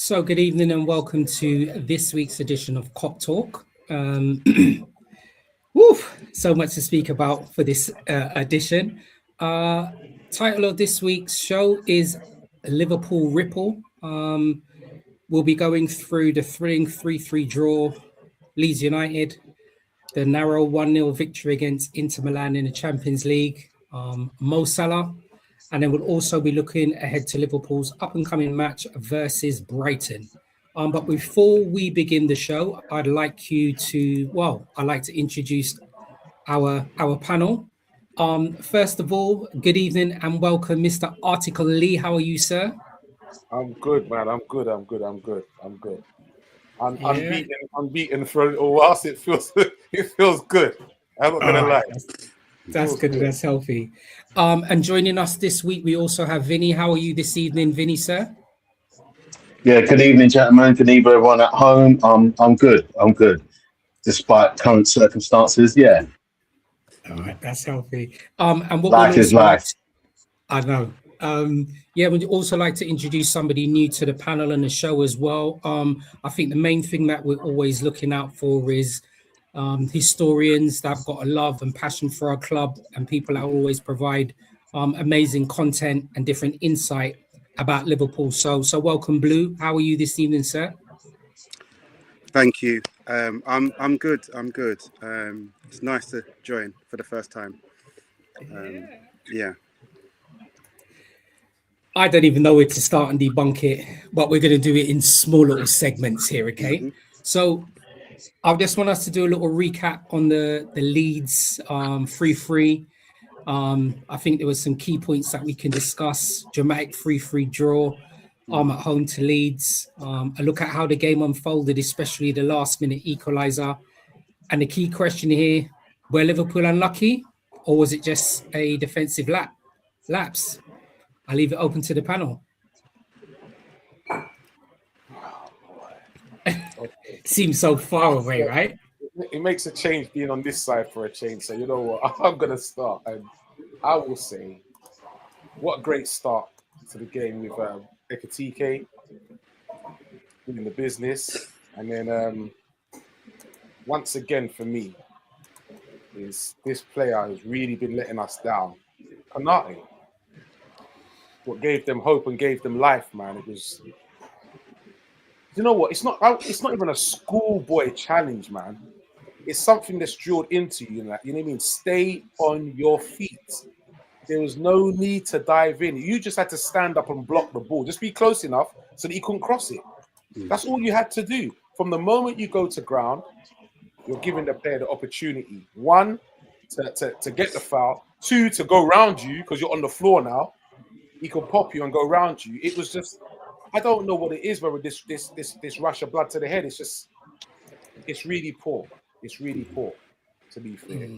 So, good evening and welcome to this week's edition of Cop Talk. So much to speak about for this edition. Title of this week's show is Liverpool Ripple. We'll be going through the thrilling 3-3 draw, Leeds United, the narrow 1-0 victory against Inter Milan in the Champions League, Mo Salah, and then we'll also be looking ahead to Liverpool's up-and-coming match versus Brighton. But before we begin the show, I'd like to introduce our panel. First of all, good evening and welcome, Mr. Article Lee. How are you, sir? I'm good, man. I'm good. Unbeaten for a little while. So it feels good. I'm not gonna lie. That's good. That's healthy. And joining us this week, we also have Vinny. How are you this evening, Vinny, sir? Yeah, good evening, gentlemen. Good evening, everyone at home. I'm good. Despite current circumstances, yeah. All right, that's healthy. And what life is life. I know. We'd also like to introduce somebody new to the panel and the show as well. I think the main thing that we're always looking out for is historians that have got a love and passion for our club, and people that always provide amazing content and different insight about Liverpool. So welcome, Blue. How are you this evening, sir? Thank you. I'm good. It's nice to join for the first time. Yeah. I don't even know where to start and debunk it, but we're going to do it in small little segments here, okay? Mm-hmm. So I just want us to do a little recap on the Leeds 3-3. I think there were some key points that we can discuss. Dramatic 3-3 draw at home to Leeds. A look at how the game unfolded, especially the last-minute equaliser. And the key question here, were Liverpool unlucky, or was it just a defensive lapse? I'll leave it open to the panel. Seems so far away, right? It makes a change being on this side for a change. So you know what? I'm going to start. And I will say, what a great start to the game with Ekatike doing the business. And then once again for me, is this player has really been letting us down. Konate. What gave them hope and gave them life, man. It was, you know what? It's not even a schoolboy challenge, man. It's something that's drilled into you, you know what I mean? Stay on your feet. There was no need to dive in. You just had to stand up and block the ball. Just be close enough so that you couldn't cross it. That's all you had to do. From the moment you go to ground, you're giving the player the opportunity. One, to get the foul. Two, to go around you because you're on the floor now. He could pop you and go around you. It was just, I don't know what it is, whether this rush of blood to the head. It's really poor. It's really poor, to be fair.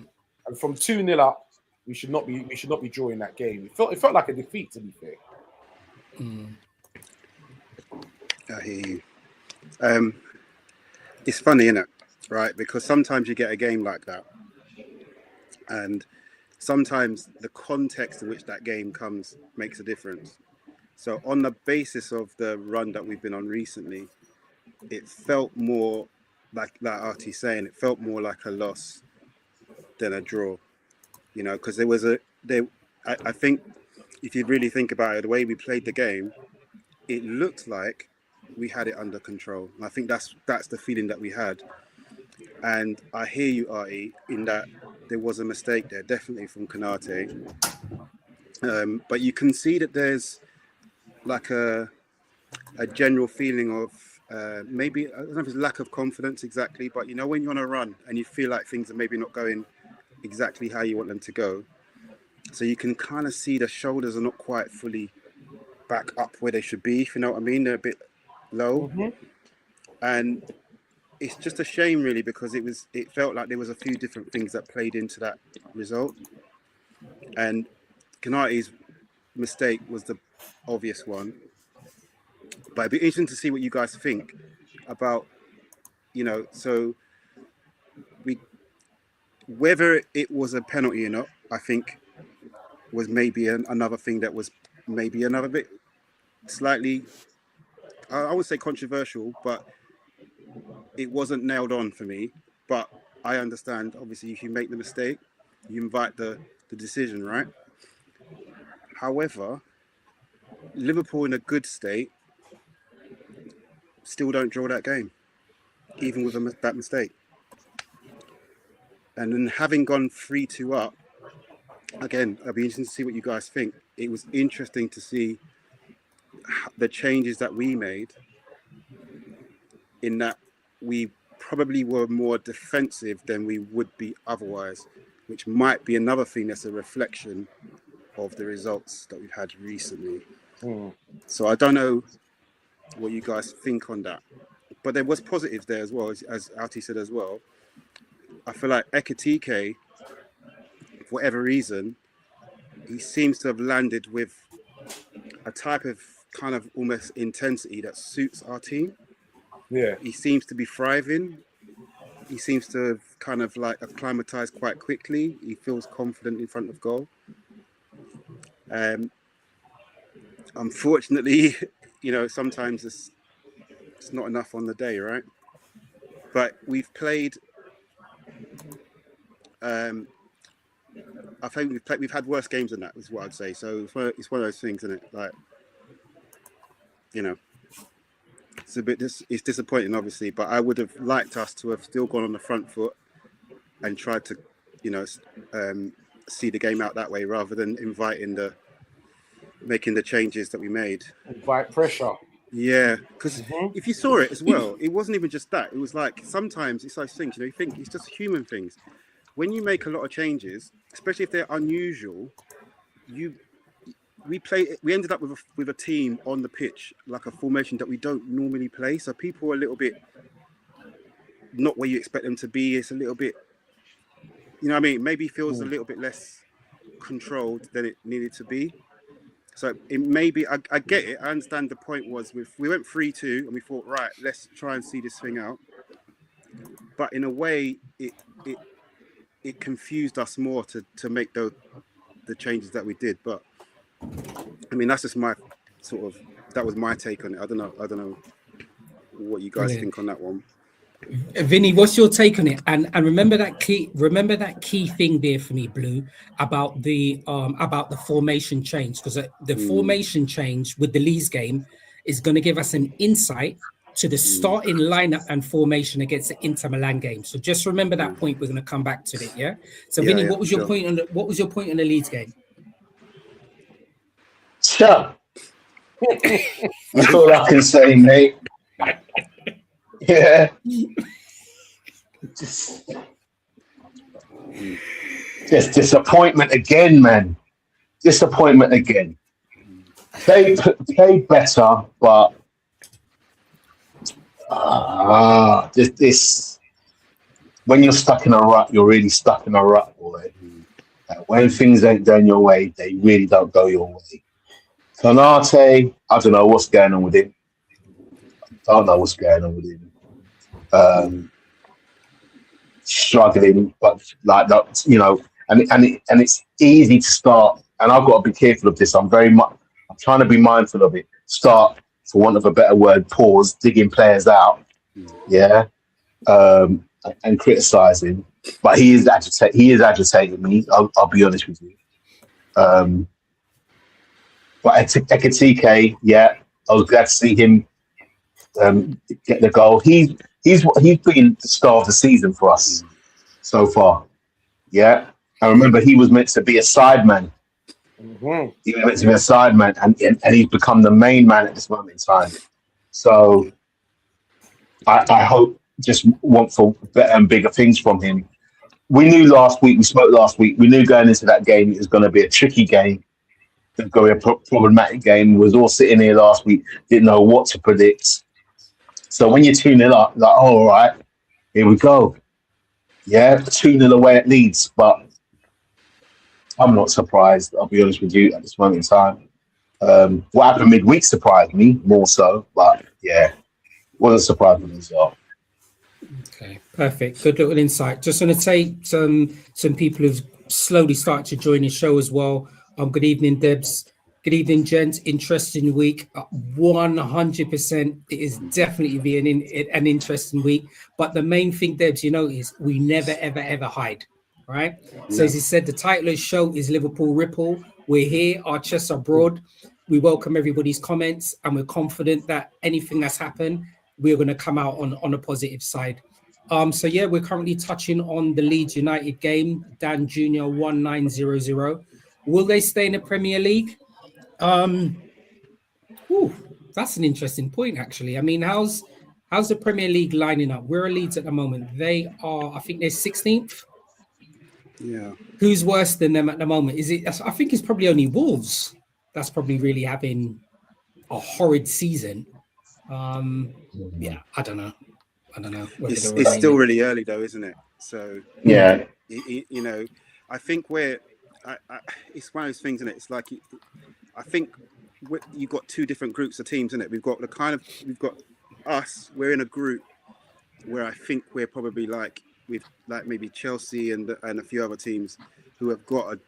And from 2-0 up, we should not be drawing that game. It felt like a defeat, to be fair. I hear you. It's funny, isn't it? Right? Because sometimes you get a game like that, and sometimes the context in which that game comes makes a difference. So on the basis of the run that we've been on recently, it felt more like Artie's saying, it felt more like a loss than a draw, you know, because I think if you really think about it, the way we played the game, it looked like we had it under control. And I think that's the feeling that we had. And I hear you, Artie, in that there was a mistake there, definitely from Konate. But you can see that there's like a general feeling of maybe, I don't know if it's lack of confidence exactly, but you know, when you're on a run and you feel like things are maybe not going exactly how you want them to go. So you can kind of see the shoulders are not quite fully back up where they should be, if you know what I mean. They're a bit low. Mm-hmm. And it's just a shame, really, because it felt like there was a few different things that played into that result. And Konate's mistake was the obvious one. But it'd be interesting to see what you guys think about, you know, so whether it was a penalty or not, I think was maybe another thing that was maybe another bit slightly I would say controversial, but it wasn't nailed on for me. But I understand, obviously, if you make the mistake, you invite the decision, right? However, Liverpool in a good state still don't draw that game, even with that mistake. And then having gone 3-2 up, again, I'll be interested to see what you guys think. It was interesting to see the changes that we made, in that we probably were more defensive than we would be otherwise, which might be another thing that's a reflection of the results that we've had recently. So I don't know what you guys think on that, but there was positives there as well, as Alti said as well. I feel like Ekitike, for whatever reason, he seems to have landed with a type of kind of almost intensity that suits our team. Yeah. He seems to be thriving. He seems to have kind of like acclimatized quite quickly. He feels confident in front of goal. Unfortunately, you know, sometimes it's not enough on the day, right? But we've played. I think we've had worse games than that, is what I'd say. So it's one of those things, isn't it? Like, you know, it's disappointing, obviously, but I would have liked us to have still gone on the front foot and tried to, you know, see the game out that way, rather than making the changes that we made. Invite pressure. Yeah, because if you saw it as well, it wasn't even just that. It was like, sometimes it's those things, you know, you think it's just human things. When you make a lot of changes, especially if they're unusual, we ended up with a team on the pitch, like a formation that we don't normally play. So people are a little bit not where you expect them to be. It's a little bit, you know what I mean? Maybe feels a little bit less controlled than it needed to be. So it may be, I get it. I understand the point was we went 3-2 and we thought, right, let's try and see this thing out. But in a way, it confused us more to make the changes that we did. But I mean, that's just that was my take on it. I don't know what you guys think on that one. Vinny, what's your take on it? And remember that key thing there for me, Blue, about the formation change, because the formation change with the Leeds game is going to give us an insight to the starting lineup and formation against the Inter Milan game. So just remember that point. We're going to come back to it. Yeah. So Vinny, what was your point on the Leeds game? Sure. That's all I can say, mate. Yeah. Just disappointment again, man. Disappointment again. They played better, but this when you're stuck in a rut, you're really stuck in a rut, boy. When things ain't going your way, they really don't go your way. Konate, I don't know what's going on with him. Struggling, but like that, you know, and it's easy to start. And I've got to be careful of this. I'm trying to be mindful of it. Start, for want of a better word, pause, digging players out, yeah, and criticizing. But he is agitating me. I'll be honest with you. But Ekitike, yeah, I was glad to see him get the goal. He's been the star of the season for us so far. Yeah, I remember he was meant to be a sideman. He was meant to be a sideman, and he's become the main man at this moment in time. So I hope, just want for better and bigger things from him. We spoke last week. We knew going into that game it was going to be a tricky game. It's going to be a problematic game. We was all sitting here last week, didn't know what to predict. So when you're 2-0 up, like, oh, all right, here we go. Yeah, 2-0 away at Leeds, but I'm not surprised, I'll be honest with you, at this moment in time. What happened midweek surprised me more so, but yeah, wasn't surprised with the result. Okay, perfect. Good little insight. Just want to take some people who've slowly started to join the show as well. Good evening, Debs. Good evening, gents. Interesting week. 100%. It is definitely being an interesting week. But the main thing, Debs, is we never, ever, ever hide. Right? So as he said, the title of the show is Liverpool Ripple. We're here. Our chests are broad. We welcome everybody's comments, and we're confident that anything that's happened, we're going to come out on a positive side. So yeah, we're currently touching on the Leeds United game. Dan Jr. 1900. Will they stay in the Premier League? That's an interesting point, actually. I mean, how's the Premier League lining up? Where are Leeds at the moment? They are, I think they're 16th. Yeah. Who's worse than them at the moment? I think it's probably only Wolves that's probably really having a horrid season. Yeah, I don't know. It's still really early though, isn't it? So Yeah. I think it's one of those things, isn't it? It's like I think you've got two different groups of teams, isn't it? We've got us. We're in a group where I think we're probably with maybe Chelsea and a few other teams who have got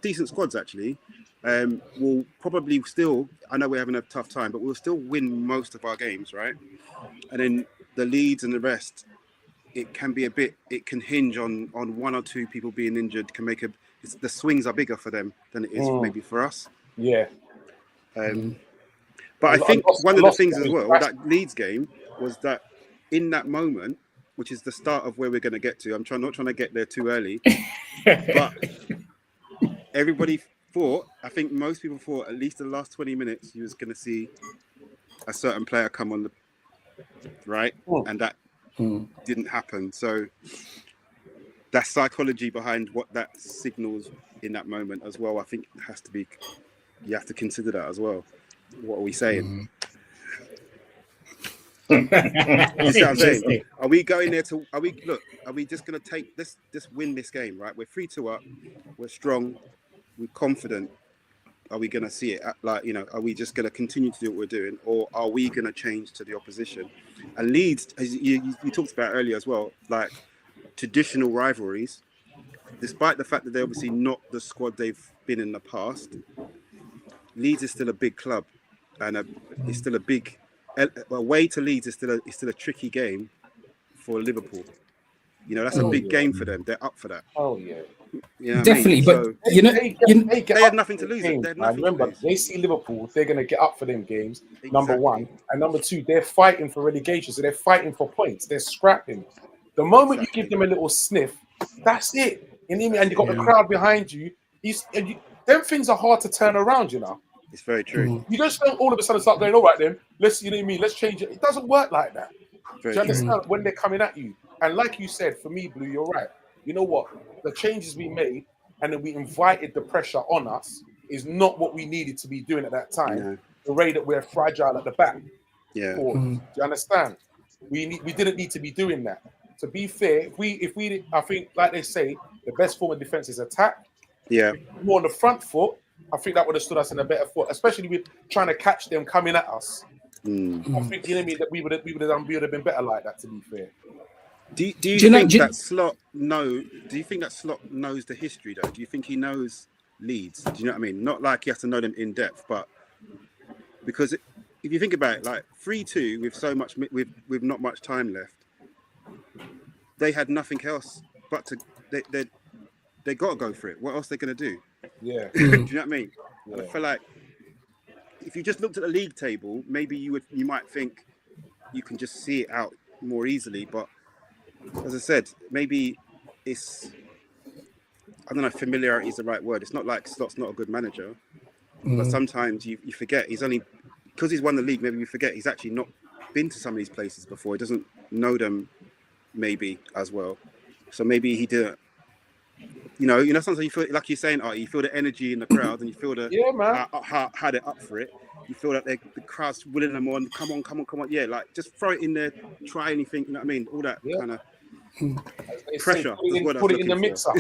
decent squads actually. We'll probably still, I know we're having a tough time, but we'll still win most of our games, right? And then the Leeds and the rest, it can hinge on one or two people being injured. The swings are bigger for them than it is maybe for us. Yeah. But I think one of the things as well, that Leeds game was that in that moment, which is the start of where we're going to get to. I'm not trying to get there too early, but everybody thought, I think most people thought at least the last 20 minutes, you was going to see a certain player come on the right, and that didn't happen. So that psychology behind what that signals in that moment as well, I think has to be. You have to consider that as well. What are we saying? You see what I'm saying? Are we going there are we just going to take this, win this game, right? We're 3-2 up. We're strong. We're confident. Are we going to see it? Are we just going to continue to do what we're doing? Or are we going to change to the opposition? And Leeds, as you talked about earlier as well, like traditional rivalries, despite the fact that they're obviously not the squad they've been in the past, Leeds is still a big club, and it's still a big away to Leeds is still a tricky game for Liverpool. That's a big game for them. They're up for that. Oh yeah, definitely. But they had nothing to lose. They see Liverpool, they're going to get up for them games. Exactly. Number one, and number two, they're fighting for relegation, so they're fighting for points. They're scrapping. The moment you give them a little sniff, that's it. And you got the crowd behind you. Them things are hard to turn around, It's very true. You just don't all of a sudden start going, all right then, let's change it. It doesn't work like that. Do you understand? When they're coming at you? And like you said, for me, Blue, you're right. You know what? The changes we made and then we invited the pressure on us is not what we needed to be doing at that time. Yeah. The way that we're fragile at the back. Yeah. Do you understand? We didn't need to be doing that. To be fair, if we I think, like they say, the best form of defense is attack. Yeah. More on the front foot, I think that would have stood us in a better foot, especially with trying to catch them coming at us. I think that we would have been better like that. To be fair, do you think that Slot knows the history though? Do you think he knows Leeds? Do you know what I mean? Not like he has to know them in depth, but because if you think about it, like 3-2 with not much time left, they had nothing else but they got to go for it. What else are they going to do? Yeah. Do you know what I mean? Yeah. I feel like if you just looked at the league table, maybe you might think you can just see it out more easily. But as I said, maybe it's, I don't know, familiarity is the right word. It's not like Slot's not a good manager, but sometimes you forget because he's won the league. Maybe you forget he's actually not been to some of these places before. He doesn't know them maybe as well. So maybe he didn't. Sometimes you feel, like you're saying, you feel the energy in the crowd, and you feel how they're up for it. You feel that the crowd's willing them on. Come on. Yeah, like just throw it in there, try anything. You know what I mean? All that kind of pressure. Put it in the mixer.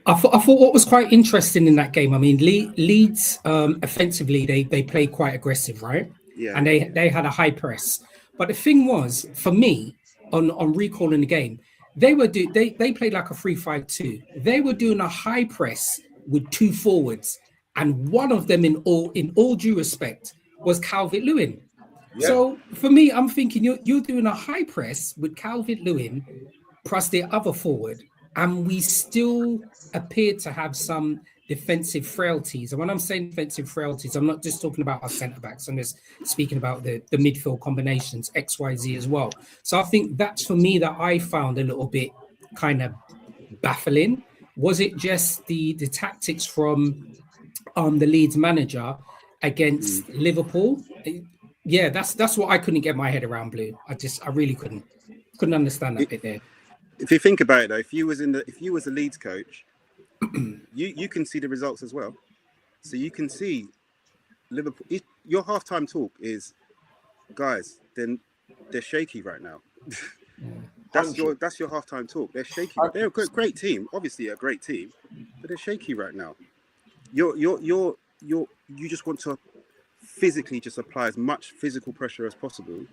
I thought what was quite interesting in that game. I mean, Leeds offensively they played quite aggressive, right? Yeah. And they had a high press. But the thing was, for me, on recalling the game, they played like a 3-5-2. They were doing a high press with two forwards, and one of them, in all due respect, was Calvert-Lewin. Yeah. So for me, I'm thinking you're doing a high press with Calvert-Lewin plus the other forward, and we still appear to have some defensive frailties. And when I'm saying defensive frailties, I'm not just talking about our centre backs. I'm just speaking about the midfield combinations, X, Y, Z as well. So I think that's for me that I found a little bit kind of baffling. Was it just the tactics from the Leeds manager against Liverpool? Yeah, that's what I couldn't get my head around, Blue. I really couldn't understand that bit there. If you think about it, though, if you was a Leeds coach, you can see the results as well. So you can see Liverpool. Your halftime talk is, guys, then they're shaky right now. That's your halftime talk. They're shaky. They're a great team, obviously a great team, but they're shaky right now. You just want to physically just apply as much physical pressure as possible,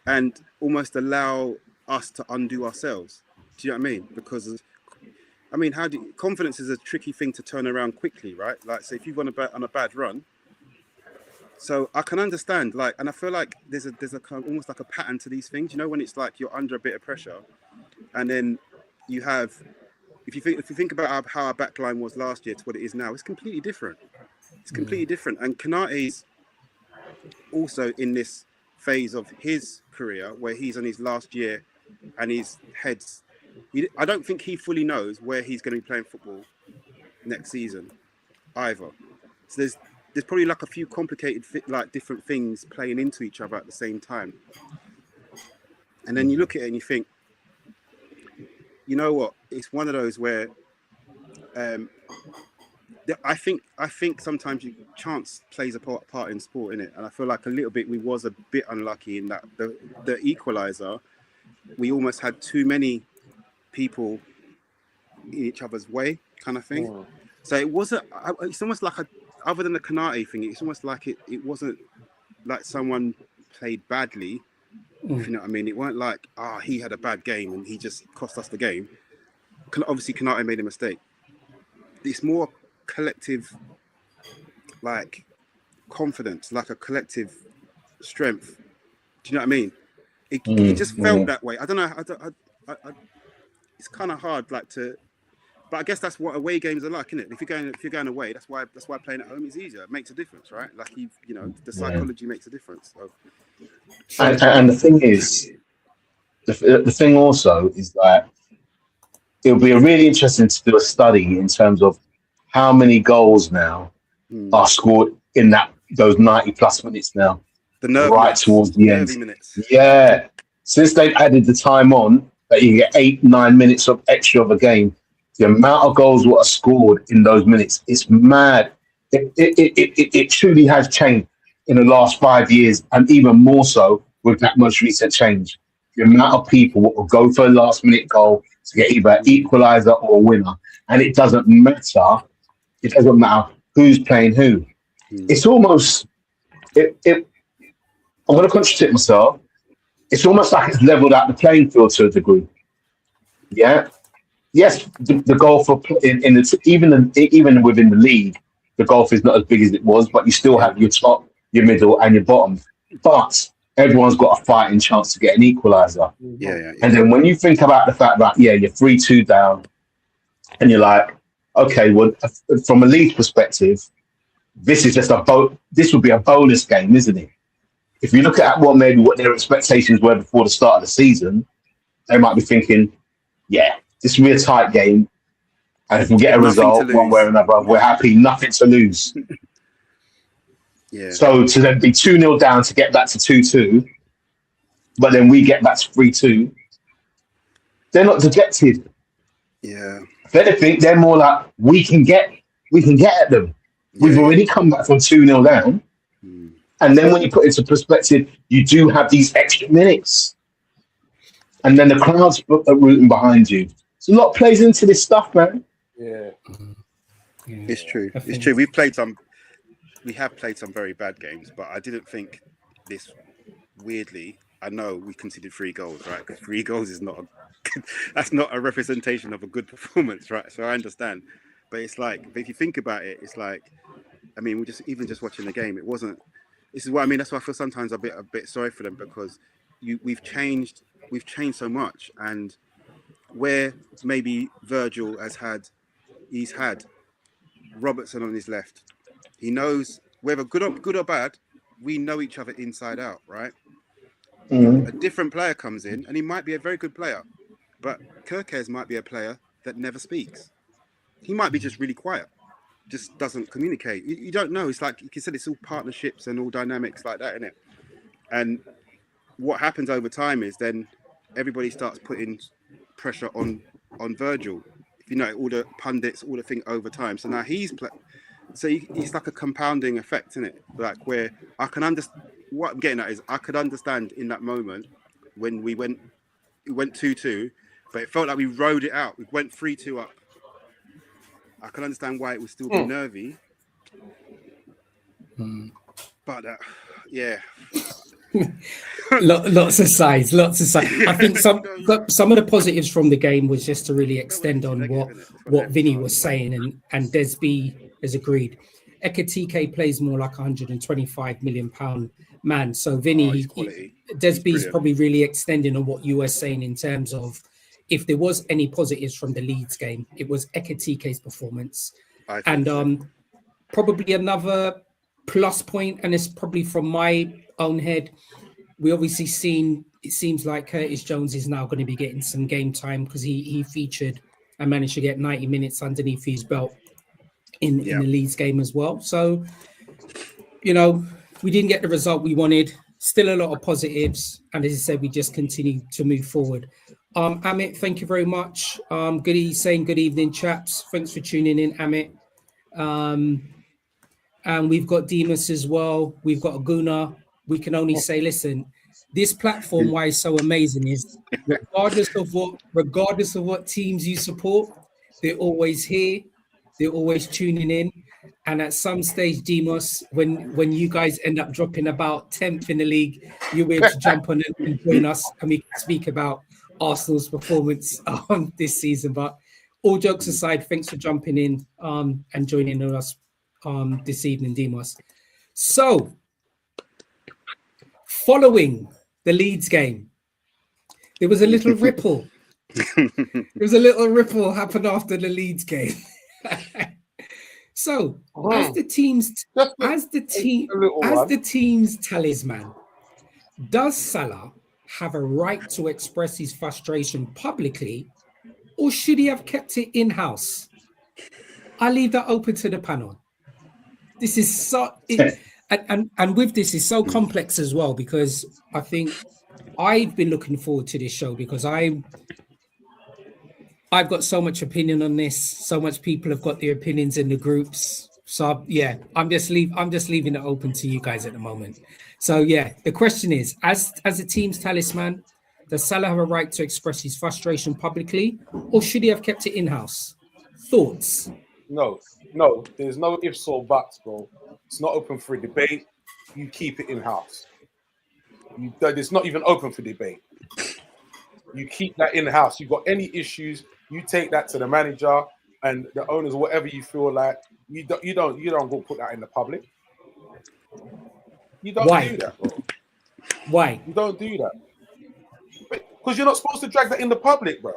and almost allow us to undo ourselves. Do you know what I mean? Because confidence is a tricky thing to turn around quickly, right? Like, so if you've gone on a bad run, so I can understand, like, and I feel like there's a kind of almost like a pattern to these things. You know, when it's like you're under a bit of pressure, and then you have, if you think about how our backline was last year to what it is now, it's completely different. It's completely different. And Konaté's also in this phase of his career where he's on his last year, and his head's. I don't think he fully knows where he's going to be playing football next season, either. So there's probably like a few complicated, like different things playing into each other at the same time. And then you look at it and you think, you know what? It's one of those where I think sometimes chance plays a part in sport, innit? And I feel like a little bit we was a bit unlucky in that the equaliser, we almost had too many people in each other's way, kind of thing. Yeah. So it wasn't. It's almost like other than the Konaté thing, it's almost like it wasn't like someone played badly. If you know what I mean. It weren't like he had a bad game and he just cost us the game. Obviously, Konaté made a mistake. It's more collective, like confidence, like a collective strength. Do you know what I mean? It just felt that way. I don't know. It's kind of hard, like to, but I guess that's what away games are like, isn't it? If you're going away, that's why playing at home is easier. It makes a difference, right? Like the psychology makes a difference. So. And the thing is, the thing also is that it'll be really interesting to do a study in terms of how many goals now are scored in those 90 plus minutes now. Towards the end. Minutes. Yeah. Since they've added the time on, that you get 8-9 minutes of extra of a game, the amount of goals that are scored in those minutes, it's mad. It truly has changed in the last 5 years, and even more so with that most recent change. The amount of people will go for a last minute goal to get either an equaliser or a winner, and it doesn't matter. It doesn't matter who's playing who. It's almost I'm going to contradict myself. It's almost like it's leveled out the playing field to a degree. Yeah. Yes, the golf even within the league, the golf is not as big as it was, but you still have your top, your middle, and your bottom. But everyone's got a fighting chance to get an equaliser. Yeah. And then when you think about the fact that you're 3-2 down, and you're like, okay, well, from a Leeds perspective, this is just this would be a bonus game, isn't it? If you look at what their expectations were before the start of the season, they might be thinking, this will be a tight game. And if we get a result one way or another, we're happy, nothing to lose. So to then be 2-0 down to get back to 2-2, but then we get back to 3-2, they're not dejected. Yeah. If anything, they're more like, we can get at them. We've already come back from 2-0 down. And then when you put it into perspective, you do have these extra minutes. And then the crowd's are rooting behind you. So a lot plays into this stuff, man. Yeah. It's true. It's true. We have played some very bad games, but I didn't think this, weirdly, I know we conceded 3 goals, right? Because 3 goals is that's not a representation of a good performance, right? So I understand. But it's like, if you think about it, it's like, I mean, we just watching the game, it wasn't. This is what I mean. That's why I feel sometimes a bit sorry for them, because we've changed so much, and where maybe Virgil he's had Robertson on his left. He knows whether good or bad, we know each other inside out, right? A different player comes in, and he might be a very good player, but Kerkez might be a player that never speaks. He might be just really quiet, just doesn't communicate. You don't know. It's like you said, it's all partnerships and all dynamics like that, isn't it? And what happens over time is then everybody starts putting pressure on Virgil. You know, all the pundits, all the thing over time. So now it's like a compounding effect, isn't it? Like, where I can understand what I'm getting at is I could understand in that moment when it went 2-2, but it felt like we rode it out. We went 3-2 up. I can understand why it would still be nervy. But yeah. Lots of sides. I think some of the positives from the game was just to really extend on what Vinny was saying, and Desby has agreed. Ekitike plays more like £125 million man. So Vinny, Desby's probably really extending on what you were saying in terms of if there was any positives from the Leeds game, it was Ekitike's performance. And probably another plus point, and it's probably from my own head, we obviously it seems like Curtis Jones is now going to be getting some game time, because he featured and managed to get 90 minutes underneath his belt in the Leeds game as well. So, you know, we didn't get the result we wanted. Still a lot of positives. And as I said, we just continue to move forward. Amit, thank you very much. Good evening, chaps. Thanks for tuning in, Amit. And we've got Demas as well. We've got Aguna. We can only say, listen, this platform, why it's so amazing is regardless of what teams you support, they're always here. They're always tuning in. And at some stage, Demos, when you guys end up dropping about 10th in the league, you'll be able to jump on and join us, and we can speak about Arsenal's performance this season. But all jokes aside, thanks for jumping in and joining us this evening, Demos. So, following the Leeds game, there was a little ripple. Happened after the Leeds game. So, as the team's talisman, does Salah have a right to express his frustration publicly, or should he have kept it in-house? I leave that open to the panel. This is and with this is so complex as well, because I think I've been looking forward to this show because I've got so much opinion on this. So much people have got their opinions in the groups. So yeah, I'm just leaving it open to you guys at the moment. So yeah, the question is, as a team's talisman, does Salah have a right to express his frustration publicly, or should he have kept it in-house? Thoughts? No, there's no ifs or buts, bro. It's not open for debate. You keep it in-house. It's not even open for debate. You keep that in-house. You've got any issues, you take that to the manager and the owners, whatever you feel like. You don't go put that in the public. You don't do that, bro. Why? You don't do that. Because you're not supposed to drag that in the public, bro.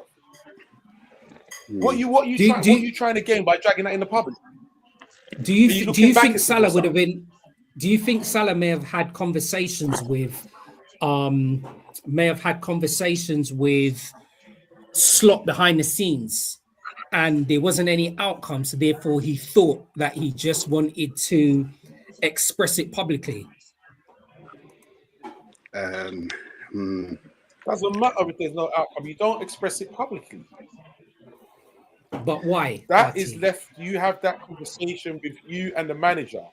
What you trying to gain by dragging that in the public? Do you think Salah would have been? Do you think Salah may have had conversations with Slot behind the scenes, and there wasn't any outcome, so therefore he thought that he just wanted to express it publicly? Doesn't matter if there's no outcome. You don't express it publicly. But why? That is left. You have that conversation with you and the manager.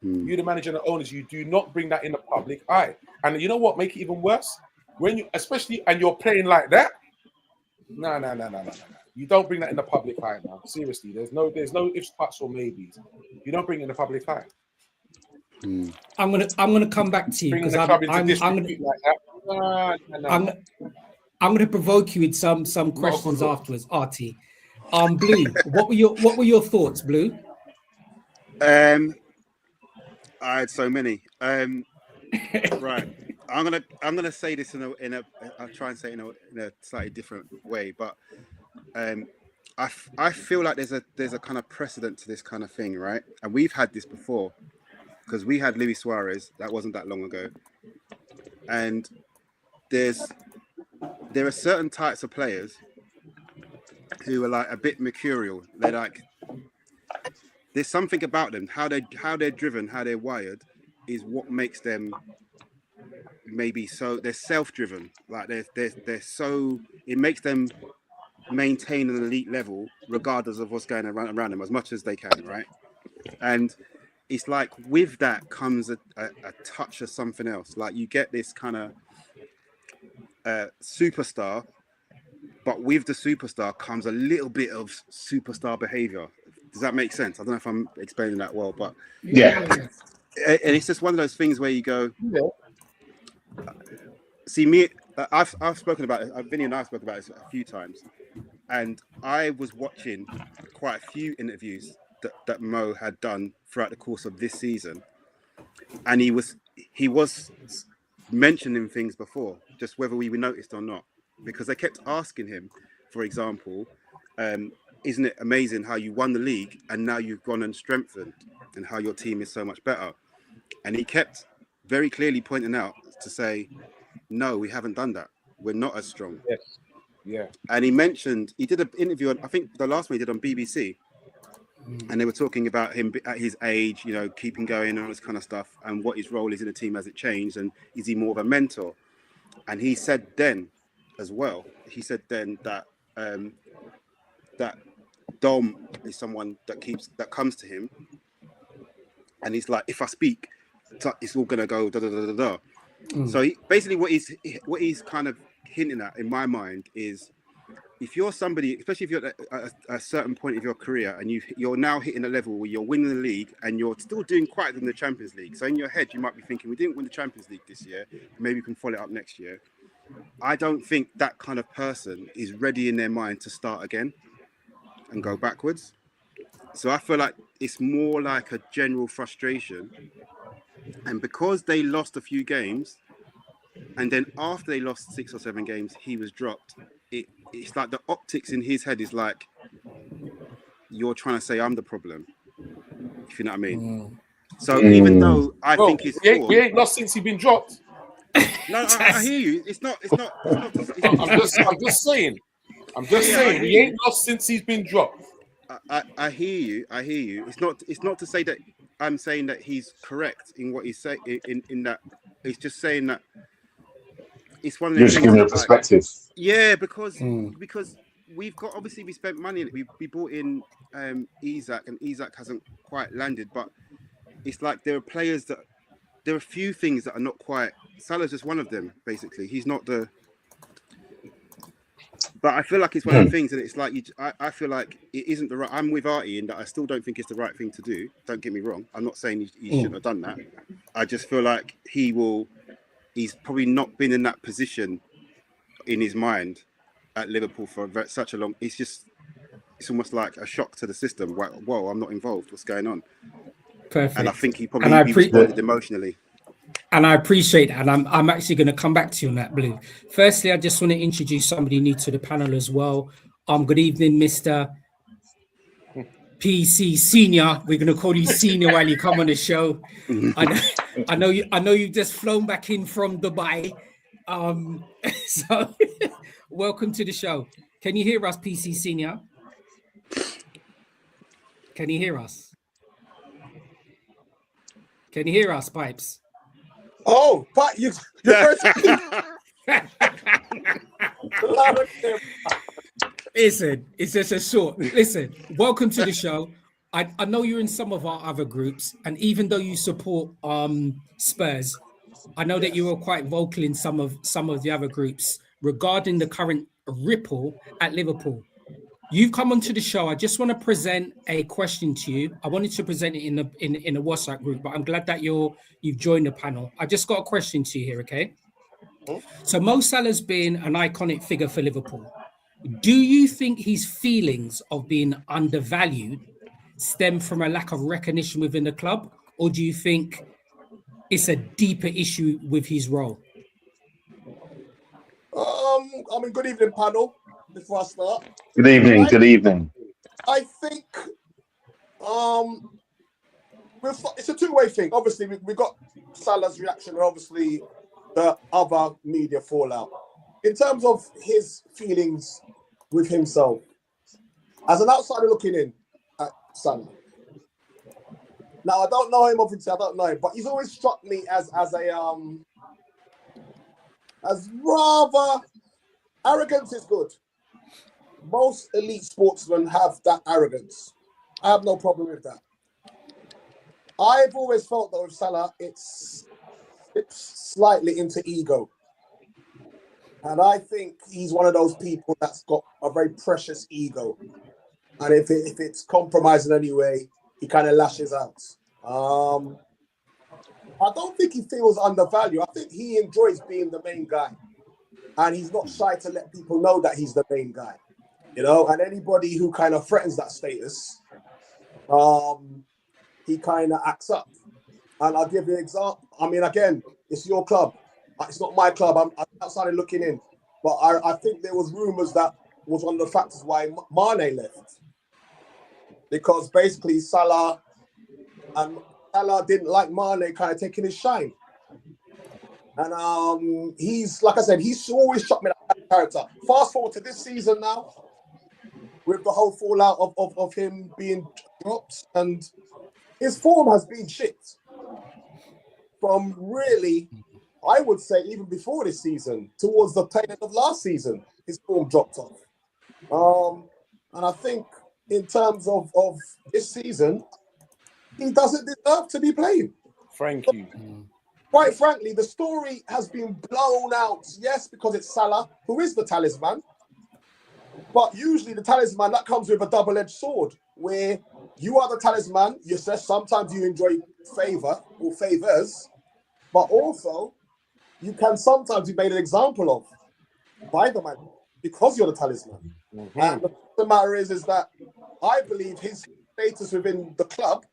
You, the manager and the owners, you do not bring that in the public eye. And you know what? Make it even worse. When you, especially, and you're playing like that. No. You don't bring that in the public eye now. Seriously, there's no ifs, buts, or maybes. You don't bring it in the public eye. I'm gonna come back to you because I'm gonna provoke you with some questions afterwards, Artie. Blue, what were your thoughts, Blue? I had so many. Right. I'm gonna say this in a I'll try and say it in a slightly different way, but I feel like there's a kind of precedent to this kind of thing, right? And we've had this before because we had Luis Suarez, that wasn't that long ago, and there are certain types of players who are like a bit mercurial. They're like, there's something about them, how they're driven, how they're wired, is what makes them maybe so. They're self-driven, like they're so, it makes them maintain an elite level regardless of what's going around them as much as they can, right? And it's like with that comes a touch of something else. Like you get this kind of superstar, but with the superstar comes a little bit of superstar behavior. Does that make sense? I don't know if I'm explaining that well, but Yeah. and it's just one of those things where you go, see me. I've spoken about it. Vinny and I have spoken about this a few times, and I was watching quite a few interviews that Mo had done throughout the course of this season, and he was mentioning things before, just whether we noticed or not, because they kept asking him, for example, isn't it amazing how you won the league and now you've gone and strengthened and how your team is so much better? And he kept very clearly pointing out to say, no, we haven't done that. We're not as strong. Yes. Yeah. And he did an interview, I think the last one he did on BBC, and they were talking about him at his age, you know, keeping going and all this kind of stuff, and what his role is in the team as it changed, and is he more of a mentor? And he said then as well, that that Dom is someone that comes to him, and he's like, if I speak, it's all gonna go da da da da da. So basically, what he's kind of hinting at in my mind is, if you're somebody, especially if you're at a certain point of your career and you're now hitting a level where you're winning the league and you're still doing quite good in the Champions League. So in your head, you might be thinking, we didn't win the Champions League this year. Maybe we can follow it up next year. I don't think that kind of person is ready in their mind to start again and go backwards. So I feel like it's more like a general frustration. And because they lost a few games, and then after they lost 6 or 7 games, he was dropped. It's like the optics in his head is like, you're trying to say I'm the problem, if you know what I mean. So even though I think it's we ain't lost since he's been dropped. No, I hear you. It's not. I'm just saying. We ain't lost since he's been dropped. I hear you. It's not to say that I'm saying that he's correct in what he's saying. In that, it's just saying that it's one of the things. You're just giving a perspective. Yeah, because we've got, obviously we spent money in it. We brought in Isak, and Isak hasn't quite landed. But it's like there are a few things that are not quite. Salah's just one of them. Basically, he's not the. But I feel like it's one of the things, and it's like I feel like it isn't the right. I'm with Artie in that I still don't think it's the right thing to do. Don't get me wrong. I'm not saying he shouldn't have done that. I just feel like he's probably not been in that position in his mind at Liverpool for such a long. It's almost like a shock to the system. Whoa, I'm not involved. What's going on? Perfect. And I think he probably responded emotionally. And I appreciate that. And I'm actually going to come back to you on that, Blue. Firstly, I just want to introduce somebody new to the panel as well. Good evening, Mr. PC Senior. We're going to call you Senior while you come on the show. I know you've just flown back in from Dubai. So welcome to the show. Can you hear us, PC Senior? Can you hear us? Can you hear us, Pipes? Oh, but you're first. Listen, it's just a short. Listen, welcome to the show. I know you're in some of our other groups, and even though you support Spurs, I know that you were quite vocal in some of the other groups regarding the current ripple at Liverpool. You've come onto the show. I just want to present a question to you. I wanted to present it in a WhatsApp group, but I'm glad that you've joined the panel. I just got a question to you here, okay? So Mo Salah's been an iconic figure for Liverpool. Do you think his feelings of being undervalued stem from a lack of recognition within the club, or do you think it's a deeper issue with his role? Good evening, panel. Before I start, Good evening. Good evening. I think it's a two-way thing. Obviously, we got Salah's reaction, and obviously the other media fallout. In terms of his feelings with himself, as an outsider looking in at Salah. Now, I don't know him, obviously, I don't know him, but he's always struck me as rather arrogance is good. Most elite sportsmen have that arrogance. I have no problem with that. I've always felt that with Salah, it's slightly into ego. And I think he's one of those people that's got a very precious ego. And if it's compromised in any way, he kind of lashes out. I don't think he feels undervalued. I think he enjoys being the main guy. And he's not shy to let people know that he's the main guy. You know, and anybody who kind of threatens that status, he kind of acts up. And I'll give you an example. I mean, again, it's your club. It's not my club. I'm outside looking in. But I think there was rumours that was one of the factors why Mane left. Because basically Salah didn't like Mane kind of taking his shine. And he's, like I said, he's always shot me that character. Fast forward to this season now, with the whole fallout of him being dropped, and his form has been shit. From really, I would say even before this season, towards the tail end of last season, his form dropped off. And I think in terms of this season, he doesn't deserve to be playing. Thank you. Quite frankly, the story has been blown out, yes, because it's Salah, who is the talisman. But usually the talisman, that comes with a double-edged sword, where you are the talisman, you say sometimes you enjoy favour or favours, but also you can sometimes be made an example of by the man because you're the talisman. Mm-hmm. And the matter is that I believe his status within the club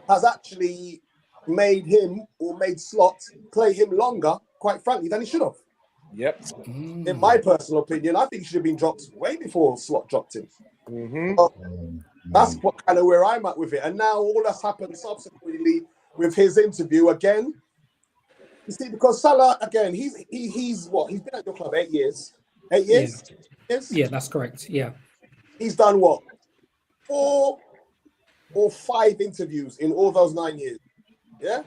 has actually made him or made Slot play him longer, quite frankly, than he should have. Yep. In my personal opinion, I think he should have been dropped way before Slot dropped him. Mm-hmm. That's what kind of where I'm at with it. And now all that's happened subsequently with his interview again. You see, because Salah again, he's what? He's been at your club 8 years. 8 years? Yeah. Yes? Yeah, that's correct. Yeah. He's done what? 4 or 5 interviews in all those 9 years. Yeah?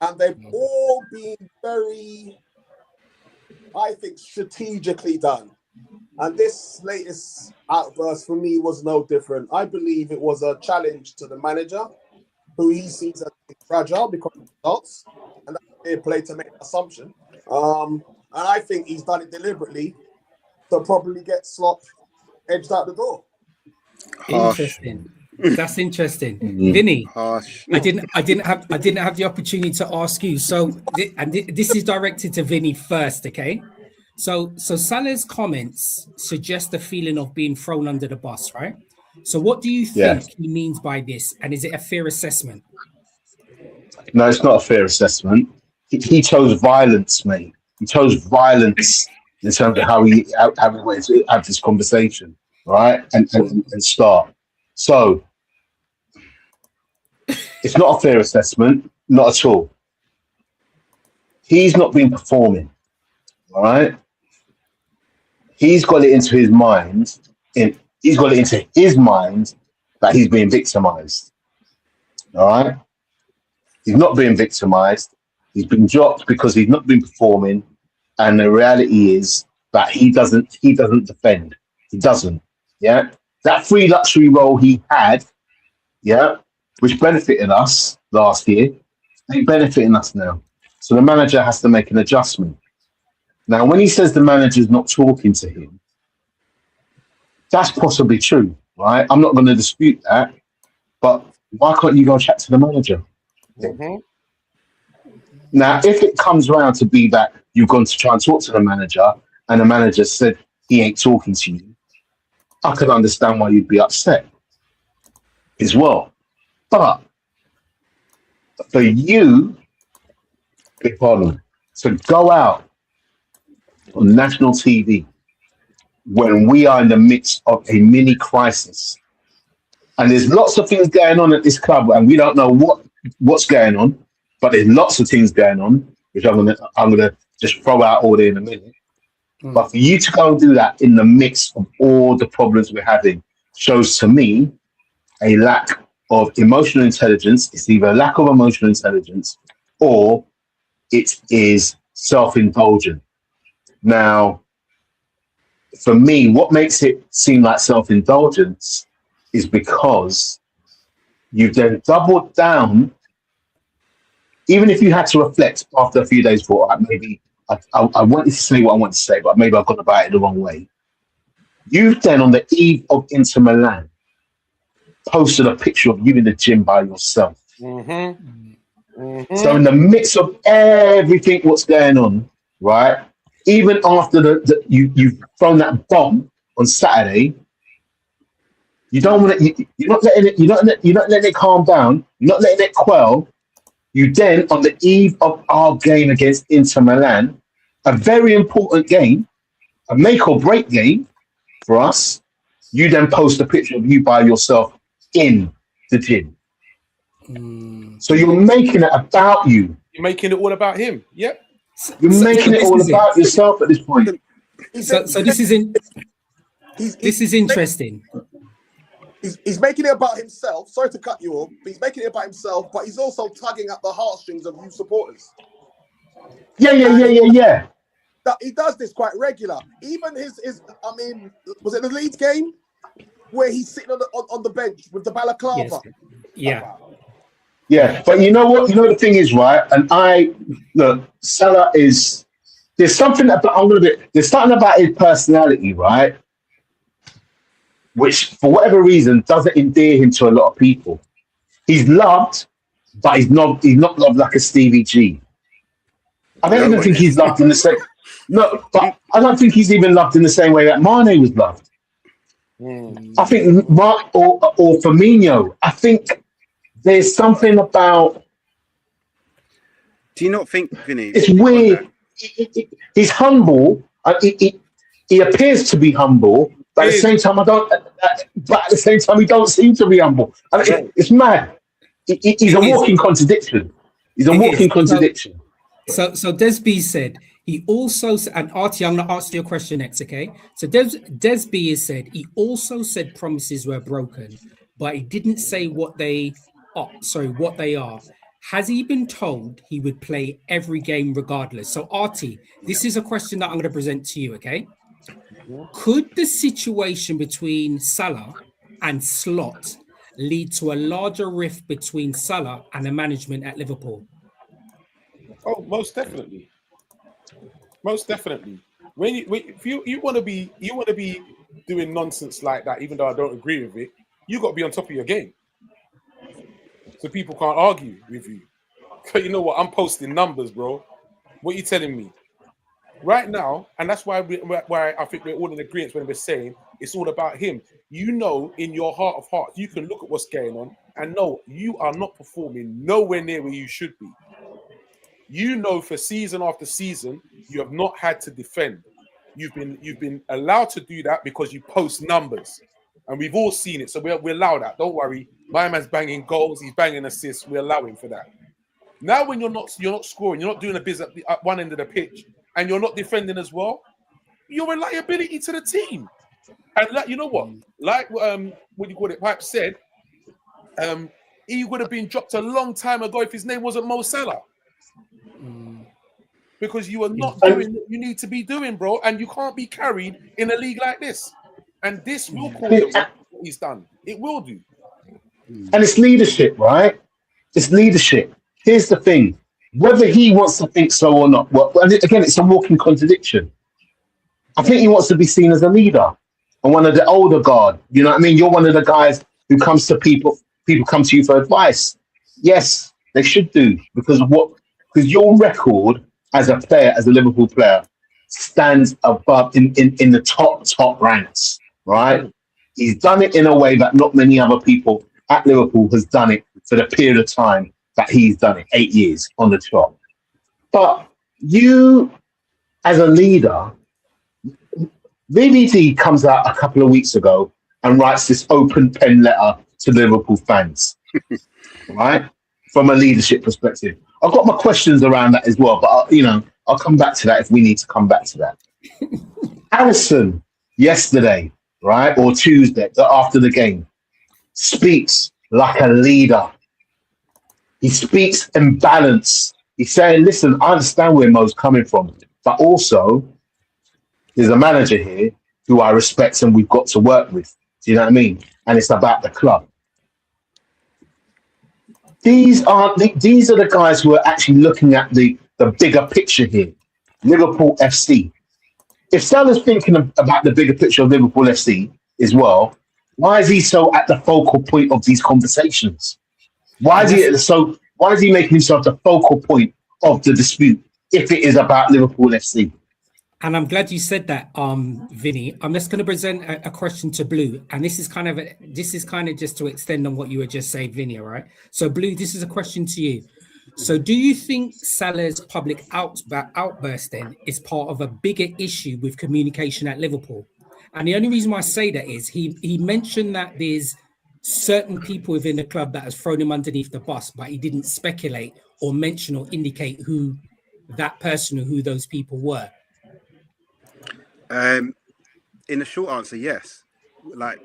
And they've all been very, I think, strategically done. And this latest outburst for me was no different. I believe it was a challenge to the manager, who he sees as fragile because of results, and that's fair play to make an assumption. And I think he's done it deliberately to probably get Slot edged out the door. Interesting. That's interesting. Vinny, I didn't have the opportunity to ask you. So, this is directed to Vinny first, okay? So Salah's comments suggest a feeling of being thrown under the bus, right? So what do you think he means by this? And is it a fair assessment? No, it's not a fair assessment. He chose violence, mate. He chose violence in terms of how he wanted to have this conversation, right? And start. So it's not a fair assessment, not at all. He's not been performing, all right? He's got it into his mind, that he's being victimized. All right? He's not being victimized. He's been dropped because he's not been performing. And the reality is that he doesn't defend. He doesn't. Yeah. That free luxury role he had, which benefited us last year, ain't benefiting us now. So the manager has to make an adjustment. Now, when he says the manager's not talking to him, that's possibly true, right? I'm not going to dispute that, but why can't you go chat to the manager? Mm-hmm. Now, if it comes around to be that you've gone to try and talk to the manager and the manager said, he ain't talking to you, I could understand why you'd be upset as well. But for you, big pardon, to go out on national TV when we are in the midst of a mini crisis, and there's lots of things going on at this club, and we don't know what's going on, but there's lots of things going on, which I'm gonna just throw out all there in a minute. But for you to go and do that in the midst of all the problems we're having shows to me a lack of emotional intelligence. It's either a lack of emotional intelligence or it is self-indulgent. Now, for me, what makes it seem like self-indulgence is because you've then doubled down. Even if you had to reflect after a few days, thought, maybe I wanted to say what I want to say, but maybe I've gone about it the wrong way. You've then, on the eve of Inter Milan, posted a picture of you in the gym by yourself. Mm-hmm. Mm-hmm. So in the midst of everything what's going on, right? Even after you've thrown that bomb on Saturday, you don't want to. You're not letting it. You're not letting it calm down. You're not letting it quell. You then, on the eve of our game against Inter Milan, a very important game, a make or break game for us, you then post a picture of you by yourself in the gym. So you're making it about you. You're making it all about him. Yep. You're making it all about yourself at this point. So this is interesting. He's making it about himself. Sorry to cut you off, but he's making it about himself, but he's also tugging at the heartstrings of you supporters. Yeah. That he does this quite regular. Even his I mean, was it the Leeds game where he's sitting on the bench with the balaclava? Yes. Yeah, but you know what? You know the thing is, right? And look, Salah is. There's something about there's something about his personality, right? Which, for whatever reason, doesn't endear him to a lot of people. He's loved, but he's not loved like a Stevie G. I don't even think he's loved in the same. No, but I don't think he's even loved in the same way that Mane was loved. I think Mark or Firmino. I think there's something about. Do you not think, Vinny? It's weird. He's humble. He appears to be humble, but at the same time, he don't seem to be humble. It's mad. He's a walking contradiction. He's a walking contradiction. So Desby said he also, and Artie, I'm going to answer your question next, okay? So Desby has said he also said promises were broken, but he didn't say what they are. Has he been told he would play every game regardless? So Artie, this is a question that I'm going to present to you, okay? Could the situation between Salah and Slot lead to a larger rift between Salah and the management at Liverpool? Oh, most definitely. Most definitely. If you want to be doing nonsense like that, even though I don't agree with it, you got to be on top of your game, so people can't argue with you. But you know what? I'm posting numbers, bro. What are you telling me right now? And that's why I think we're all in agreement when we're saying it's all about him. You know, in your heart of hearts, you can look at what's going on and know you are not performing nowhere near where you should be. You know, for season after season, you have not had to defend. You've been allowed to do that because you post numbers, and we've all seen it. So we allow that. Don't worry. My man's banging goals. He's banging assists. We allow him for that. Now, when you're not scoring, you're not doing a biz at one end of the pitch, and you're not defending as well, you're a liability to the team. And you know what? Like what you call it, Pipe said, he would have been dropped a long time ago if his name wasn't Mo Salah. Because you are not doing what you need to be doing, bro, and you can't be carried in a league like this. And this will cause him what he's done. It will do. And it's leadership, right? It's leadership. Here's the thing. Whether he wants to think so or not, again, it's a walking contradiction. I think he wants to be seen as a leader and one of the older guard. You know what I mean? You're one of the guys who comes to people come to you for advice. Yes, they should do because your record as a player, as a Liverpool player, stands above in the top ranks, right? He's done it in a way that not many other people at Liverpool has done it for the period of time that he's done it, 8 years on the top. But you, as a leader, VVD comes out a couple of weeks ago and writes this open pen letter to Liverpool fans, right? From a leadership perspective. I've got my questions around that as well, but I'll come back to that if we need to come back to that. Allison, yesterday, right, or Tuesday, after the game, speaks like a leader. He speaks in balance. He's saying, listen, I understand where Mo's coming from, but also there's a manager here who I respect and we've got to work with. Do you know what I mean? And it's about the club. These are the guys who are actually looking at the bigger picture here. Liverpool FC. If Salah's thinking about the bigger picture of Liverpool FC as well, why is he so at the focal point of these conversations? Why is he making himself the focal point of the dispute if it is about Liverpool FC? And I'm glad you said that, Vinny. I'm just going to present a question to Blue, and this is kind of just to extend on what you were just saying, Vinny. All right. So, Blue, this is a question to you. So, do you think Salah's public outburst then is part of a bigger issue with communication at Liverpool? And the only reason why I say that is he mentioned that there's certain people within the club that has thrown him underneath the bus, but he didn't speculate or mention or indicate who that person or who those people were. In a short answer, yes. I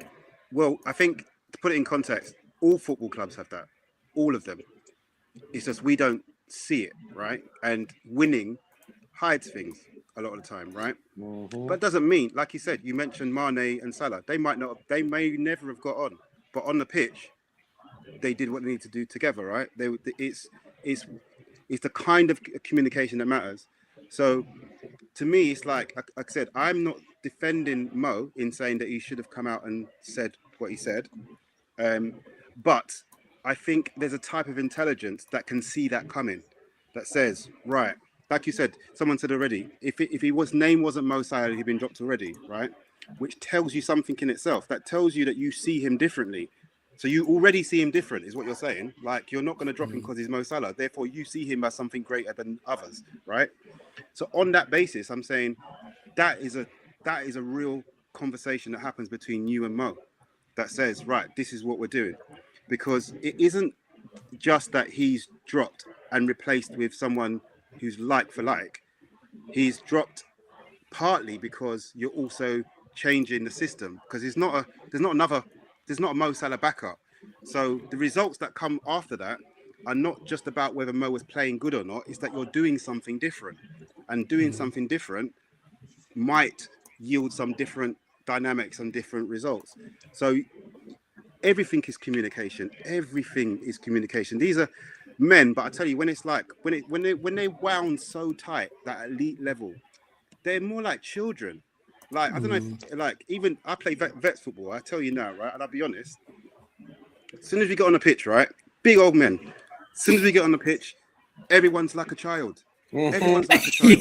think to put it in context, all football clubs have that. All of them. It's just we don't see it, right? And winning hides things a lot of the time, right? Mm-hmm. But it doesn't mean, like you said, you mentioned Mane and Salah. They may never have got on, but on the pitch, they did what they need to do together, right? It's the kind of communication that matters. So to me, it's like I said, I'm not defending Mo in saying that he should have come out and said what he said. But I think there's a type of intelligence that can see that coming, that says, right, like you said, someone said already, if his name wasn't Mo Salah, he'd been dropped already, right? Which tells you something in itself. That tells you that you see him differently. So you already see him different, is what you're saying. Like, you're not going to drop him because he's Mo Salah. Therefore, you see him as something greater than others, right? So on that basis, I'm saying that is a real conversation that happens between you and Mo that says, right, this is what we're doing. Because it isn't just that he's dropped and replaced with someone who's like for like. He's dropped partly because you're also changing the system, because there's not a Mo Salah backup. So the results that come after that are not just about whether Mo was playing good or not. It's that you're doing something different, and doing something different might yield some different dynamics and different results. So everything is communication. Everything is communication. These are men, but I tell you, when it's like when they wound so tight, that elite level, they're more like children. Like, I don't know if, like, even I play vets football. I tell you now, right? And I'll be honest. As soon as we get on the pitch, right? Big old men. As soon as we get on the pitch, everyone's like a child. Everyone's like a child.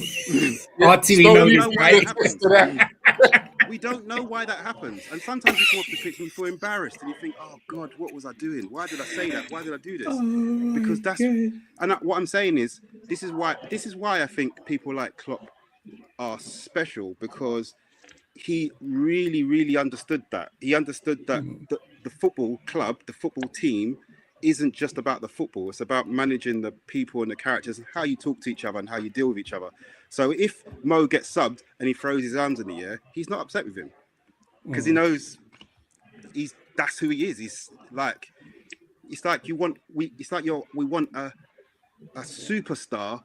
We don't know why that happens. And sometimes you come off the pitch and you feel embarrassed and you think, oh God, what was I doing? Why did I say that? Why did I do this? Because that's what I'm saying is this is why I think people like Klopp are special, because he really, really understood that. He understood that the football club, the football team, isn't just about the football. It's about managing the people and the characters and how you talk to each other and how you deal with each other. So if Mo gets subbed and he throws his arms in the air, he's not upset with him, because he knows that's who he is. We want a superstar,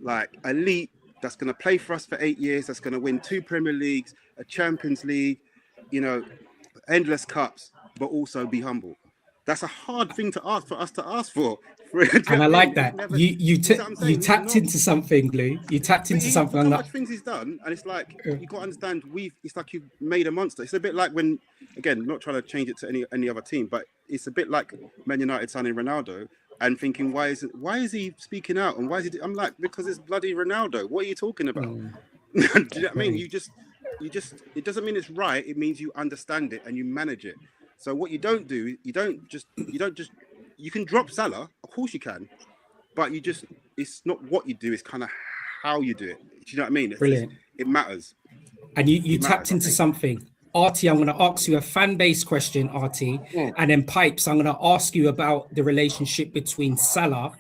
like elite, that's going to play for us for 8 years, that's going to win 2 Premier Leagues, a Champions League, endless cups, but also be humble. That's a hard thing to ask for us to ask for. And I like that. You tapped into something, Blue. You tapped into something. How much things he's done, and it's like you got to understand. It's like you've made a monster. It's a bit like when, again, not trying to change it to any other team, but it's a bit like Man United signing Ronaldo and thinking, why is he speaking out, and why is he? I'm like, because it's bloody Ronaldo. What are you talking about? Do you know what I mean? You just it doesn't mean it's right. It means you understand it and you manage it. So what you don't do, you can drop Salah, of course you can, but it's not what you do, it's kind of how you do it. Do you know what I mean? Brilliant. It matters. And you tapped into something. Artie, I'm going to ask you a fan base question, Artie, and then Pipes, I'm going to ask you about the relationship between Salah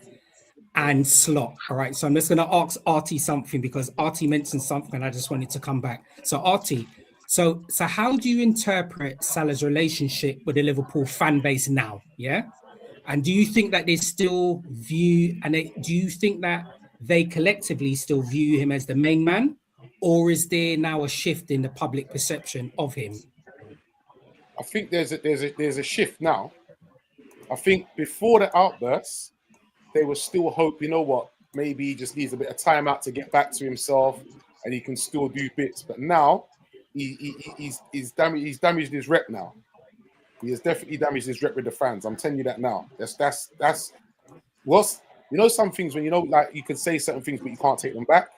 and Slot. All right, so I'm just going to ask Artie something because Artie mentioned something and I just wanted to come back. So Artie, so how do you interpret Salah's relationship with the Liverpool fan base now? Yeah, and do you think that they still view do you think that they collectively still view him as the main man, or is there now a shift in the public perception of him? I think there's a shift now. I think before the outbursts, they were still hope, you know what, maybe he just needs a bit of time out to get back to himself and he can still do bits. But now he's damaged his rep now. He has definitely damaged his rep with the fans. I'm telling you that now. That's what's, you know, some things when, you know, like you can say certain things but you can't take them back.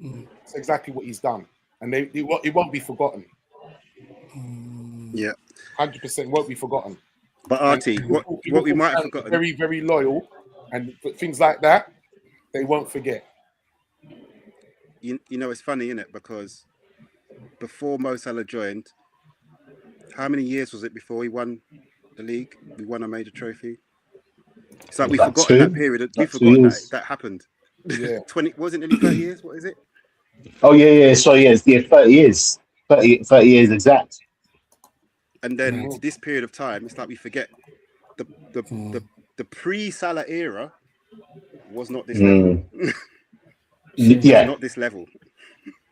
That's exactly what he's done. And it won't be forgotten. Yeah. 100% won't be forgotten. But Artie, what we might have forgotten. Very, very loyal, and things like that, they won't forget. You know, it's funny, isn't it? Because before Mo Salah joined, how many years was it before he won the league? We won a major trophy. It's like we've forgotten that period. We forgot that happened. Yeah. 20, wasn't it 30 years? What is it? Oh, yeah. So, yeah, 30 years. 30 years exact. And then this period of time, it's like we forget the pre-Salah era was not this level. Yeah. Not this level.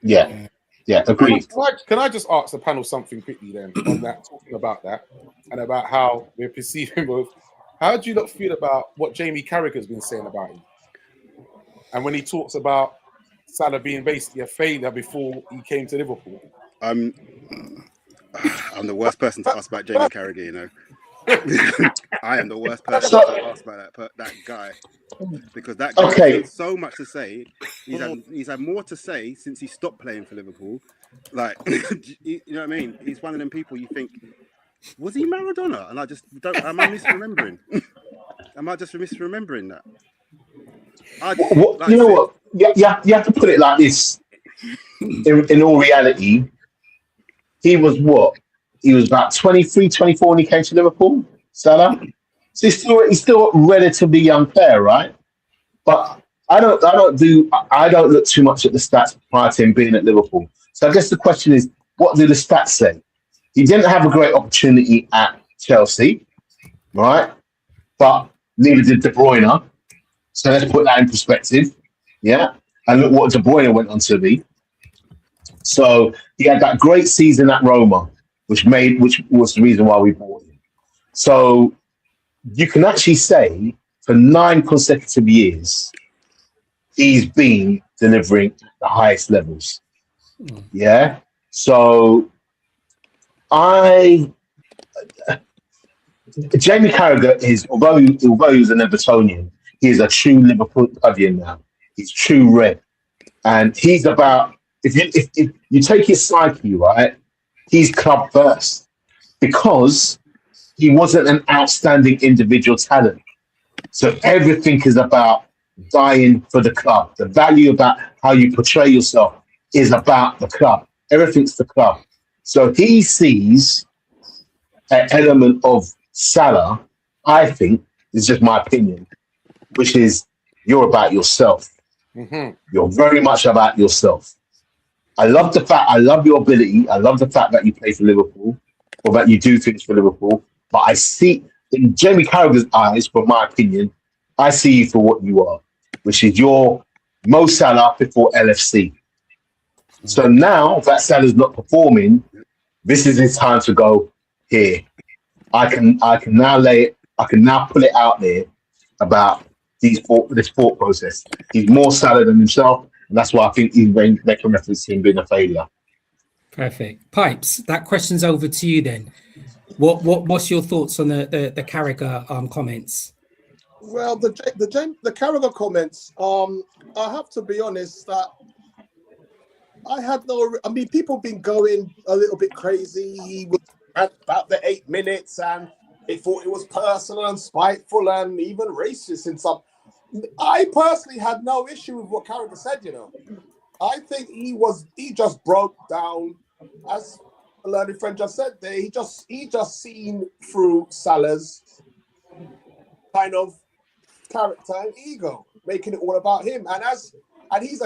Yeah. Yeah, agreed. Can I just ask the panel something quickly then on that, talking about that and about how we're perceiving both. How do you not feel about what Jamie Carragher's been saying about him? And when he talks about Salah being basically a failure before he came to Liverpool. I'm the worst person to ask about Jamie Carragher, you know. I am the worst person to ask about that guy. Because that guy has so much to say. He's had more to say since he stopped playing for Liverpool. Like, you know what I mean? He's one of them people you think, was he Maradona? And I just don't, am I misremembering? Am I just misremembering that? You know what? You have to put it like this. In all reality, he was what? He was about 23, 24 when he came to Liverpool, Salah. So he's still a relatively young player, right? But I don't look too much at the stats prior to him being at Liverpool. So I guess the question is, what do the stats say? He didn't have a great opportunity at Chelsea, right? But neither did De Bruyne. So let's put that in perspective, yeah? And look what De Bruyne went on to be. So he had that great season at Roma, which was the reason why we bought him. So you can actually say for 9 consecutive years, he's been delivering the highest levels. Yeah. So Jamie Carragher is, although he's an Evertonian, he is a true Liverpoolian now. He's true red. And he's about, if you take his psyche, right, he's club first because he wasn't an outstanding individual talent. So everything is about dying for the club. The value about how you portray yourself is about the club. Everything's the club. So he sees an element of Salah, I think, is just my opinion, which is you're about yourself. You're very much about yourself. I love your ability. I love the fact that you play for Liverpool or that you do things for Liverpool. But I see in Jamie Carragher's eyes, from my opinion, I see you for what you are, which is your Mo Salah before LFC. So now that Salah's not performing, this is his time to go here. I can now put it out there about this thought process. He's more Salah than himself, and that's why I think he's making reference to him being a failure. Perfect. Pipes, that question's over to you then. What's your thoughts on the Carragher comments? Well, the Carragher comments, I have to be honest that I had no. I mean, people been going a little bit crazy. He was at about the 8 minutes, and they thought it was personal and spiteful and even racist in some. I personally had no issue with what Carragher said. You know, I think he just broke down, as a learned friend just said there. He just seen through Salah's kind of character and ego, making it all about him. And he's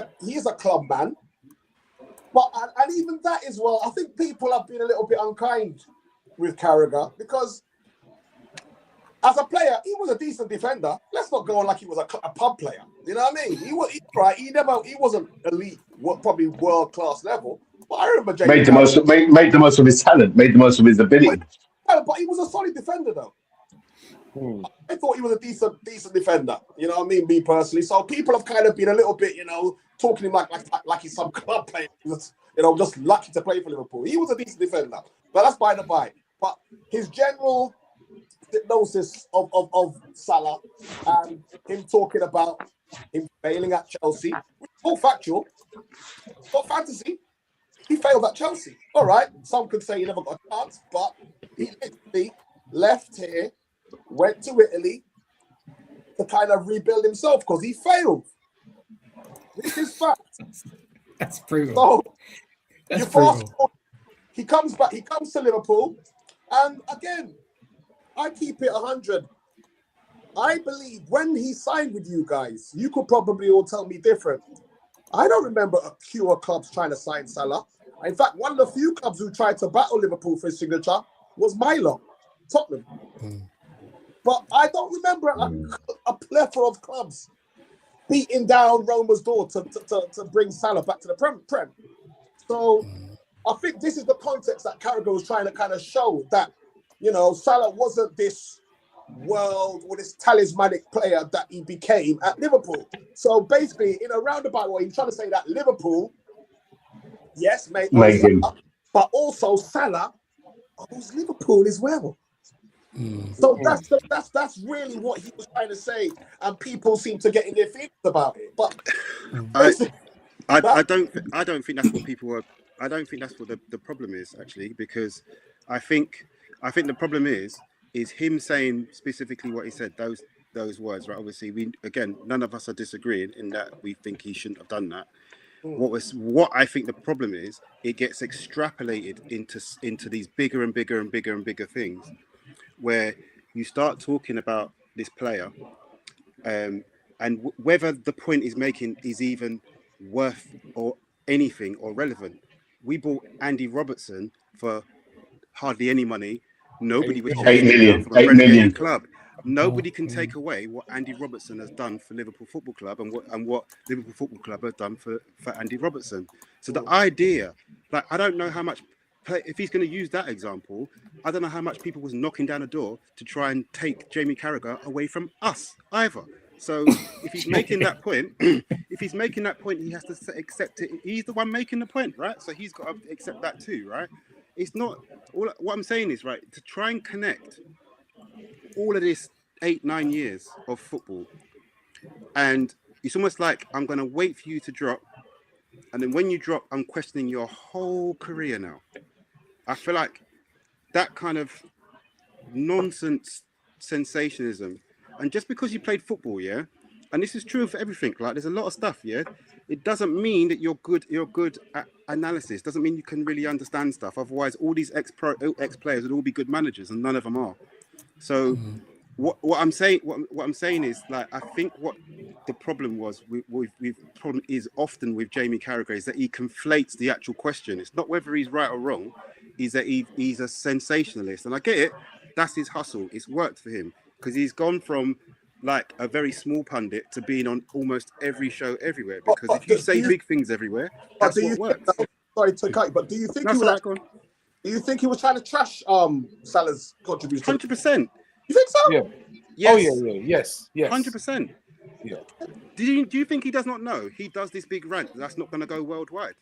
a club man. But and even that as well, I think people have been a little bit unkind with Carragher because as a player, he was a decent defender. Let's not go on like he was a pub player. You know what I mean? He right. He wasn't elite, probably world class level. But I remember Jamie made the most of his talent, made the most of his ability. But he was a solid defender though. I thought he was a decent defender. You know what I mean? Me personally. So people have kind of been a little bit, talking him like he's some club player. Just lucky to play for Liverpool. He was a decent defender. But that's by the by. But his general hypnosis of Salah and him talking about him failing at Chelsea, which is all factual, not fantasy. He failed at Chelsea. All right. Some could say he never got a chance, but he literally left here, went to Italy to kind of rebuild himself because he failed. This is fact. That's brutal. So That's you fast brutal. forward, he comes back, he comes to Liverpool, and again, I keep it 100. I believe when he signed with you guys, you could probably all tell me different. I don't remember a few clubs trying to sign Salah. In fact, one of the few clubs who tried to battle Liverpool for his signature was Milan, Tottenham. But I don't remember a plethora of clubs beating down Roma's door to bring Salah back to the Prem. So I think this is the context that Carragher was trying to kind of show that, Salah wasn't this world or this talismanic player that he became at Liverpool. So basically, in a roundabout way, he's trying to say that Liverpool, yes, made him, but also Salah owes Liverpool as well. So that's really what he was trying to say, and people seem to get in their feelings about it. But I don't think that's what people are. I don't think that's what the problem is actually, because I think the problem is him saying specifically what he said, those words, right? Obviously, none of us are disagreeing in that we think he shouldn't have done that. What I think the problem is, it gets extrapolated into these bigger and bigger and bigger and bigger things, where you start talking about this player, and whether the point he's making is even worth or anything or relevant. We bought Andy Robertson for hardly any money. Nobody would chase him down from a relegated club. Nobody can take away what Andy Robertson has done for Liverpool Football Club and what Liverpool Football Club has done for Andy Robertson. So the idea, I don't know how much, if he's going to use that example, I don't know how much people was knocking down a door to try and take Jamie Carragher away from us either. So if he's making that point, he has to accept it. He's the one making the point, right? So he's got to accept that too, right? It's not what I'm saying is, right, to try and connect all of this 8-9 years of football, and it's almost like I'm going to wait for you to drop, and then when you drop, I'm questioning your whole career now. I feel like that kind of nonsense sensationalism, and just because you played football, yeah, and this is true for everything, like there's a lot of stuff, yeah, it doesn't mean that you're good at analysis, doesn't mean you can really understand stuff. Otherwise, all these ex-players would all be good managers, and none of them are. So what I'm saying is, like, I think what the problem was problem is often with Jamie Carragher is that he conflates the actual question. It's not whether he's right or wrong, is that he's a sensationalist. And I get it, that's his hustle. It's worked for him because he's gone from like a very small pundit to being on almost every show everywhere. Because if you say big things everywhere, that's what works. Sorry to cut you, but do you think he was trying to trash Salah's contribution? 100%. You think so? Yeah. Yes. Oh yeah. Yes. 100%. Yeah. Do you think he does not know he does this big rant that's not going to go worldwide?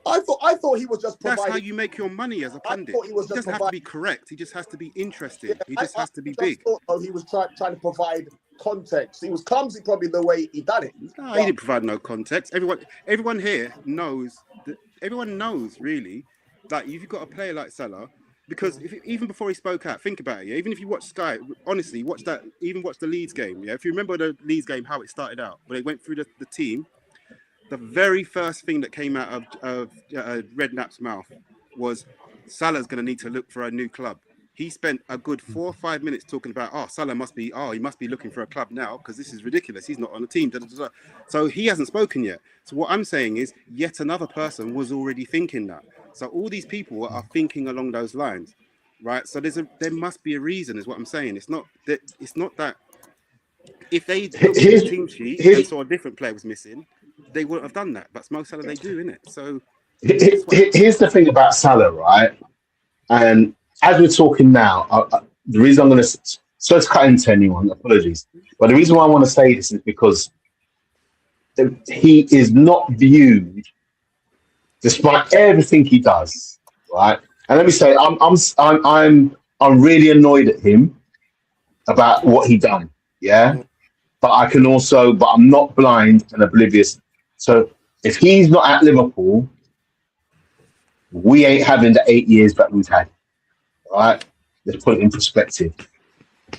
I thought he was just providing. That's how you make your money as a pundit. He doesn't have to be correct. He just has to be interesting. He just has to be big. Thought he was trying to provide context. He was clumsy, probably the way he done it. No, he didn't provide no context. Everyone here knows. Everyone knows, really. Like, if you've got a player like Salah, because even before he spoke out, think about it. Yeah, even if you watch Sky, honestly, watch that. Even watch the Leeds game. Yeah, if you remember the Leeds game, how it started out, when they went through the team, the very first thing that came out of Redknapp's mouth was Salah's going to need to look for a new club. He spent a good 4 or 5 minutes talking about, Salah must be looking for a club now because this is ridiculous. He's not on the team. Da, da, da, da. So he hasn't spoken yet. So what I'm saying is, yet another person was already thinking that. So all these people are thinking along those lines, right? So there must be a reason, is what I'm saying. It's not that if they looked at the team sheet and saw a different player was missing, they wouldn't have done that. But Mo Salah, they do, innit? So here's the thing about Salah, right? And as we're talking now, the reason I'm going to... So it's cut into anyone, apologies. But the reason why I want to say this is because he is not viewed, despite everything he does, right? And let me say, I'm really annoyed at him about what he done, yeah? But I'm not blind and oblivious. So if he's not at Liverpool, we ain't having the 8 years that we've had. Right, let's put it in perspective.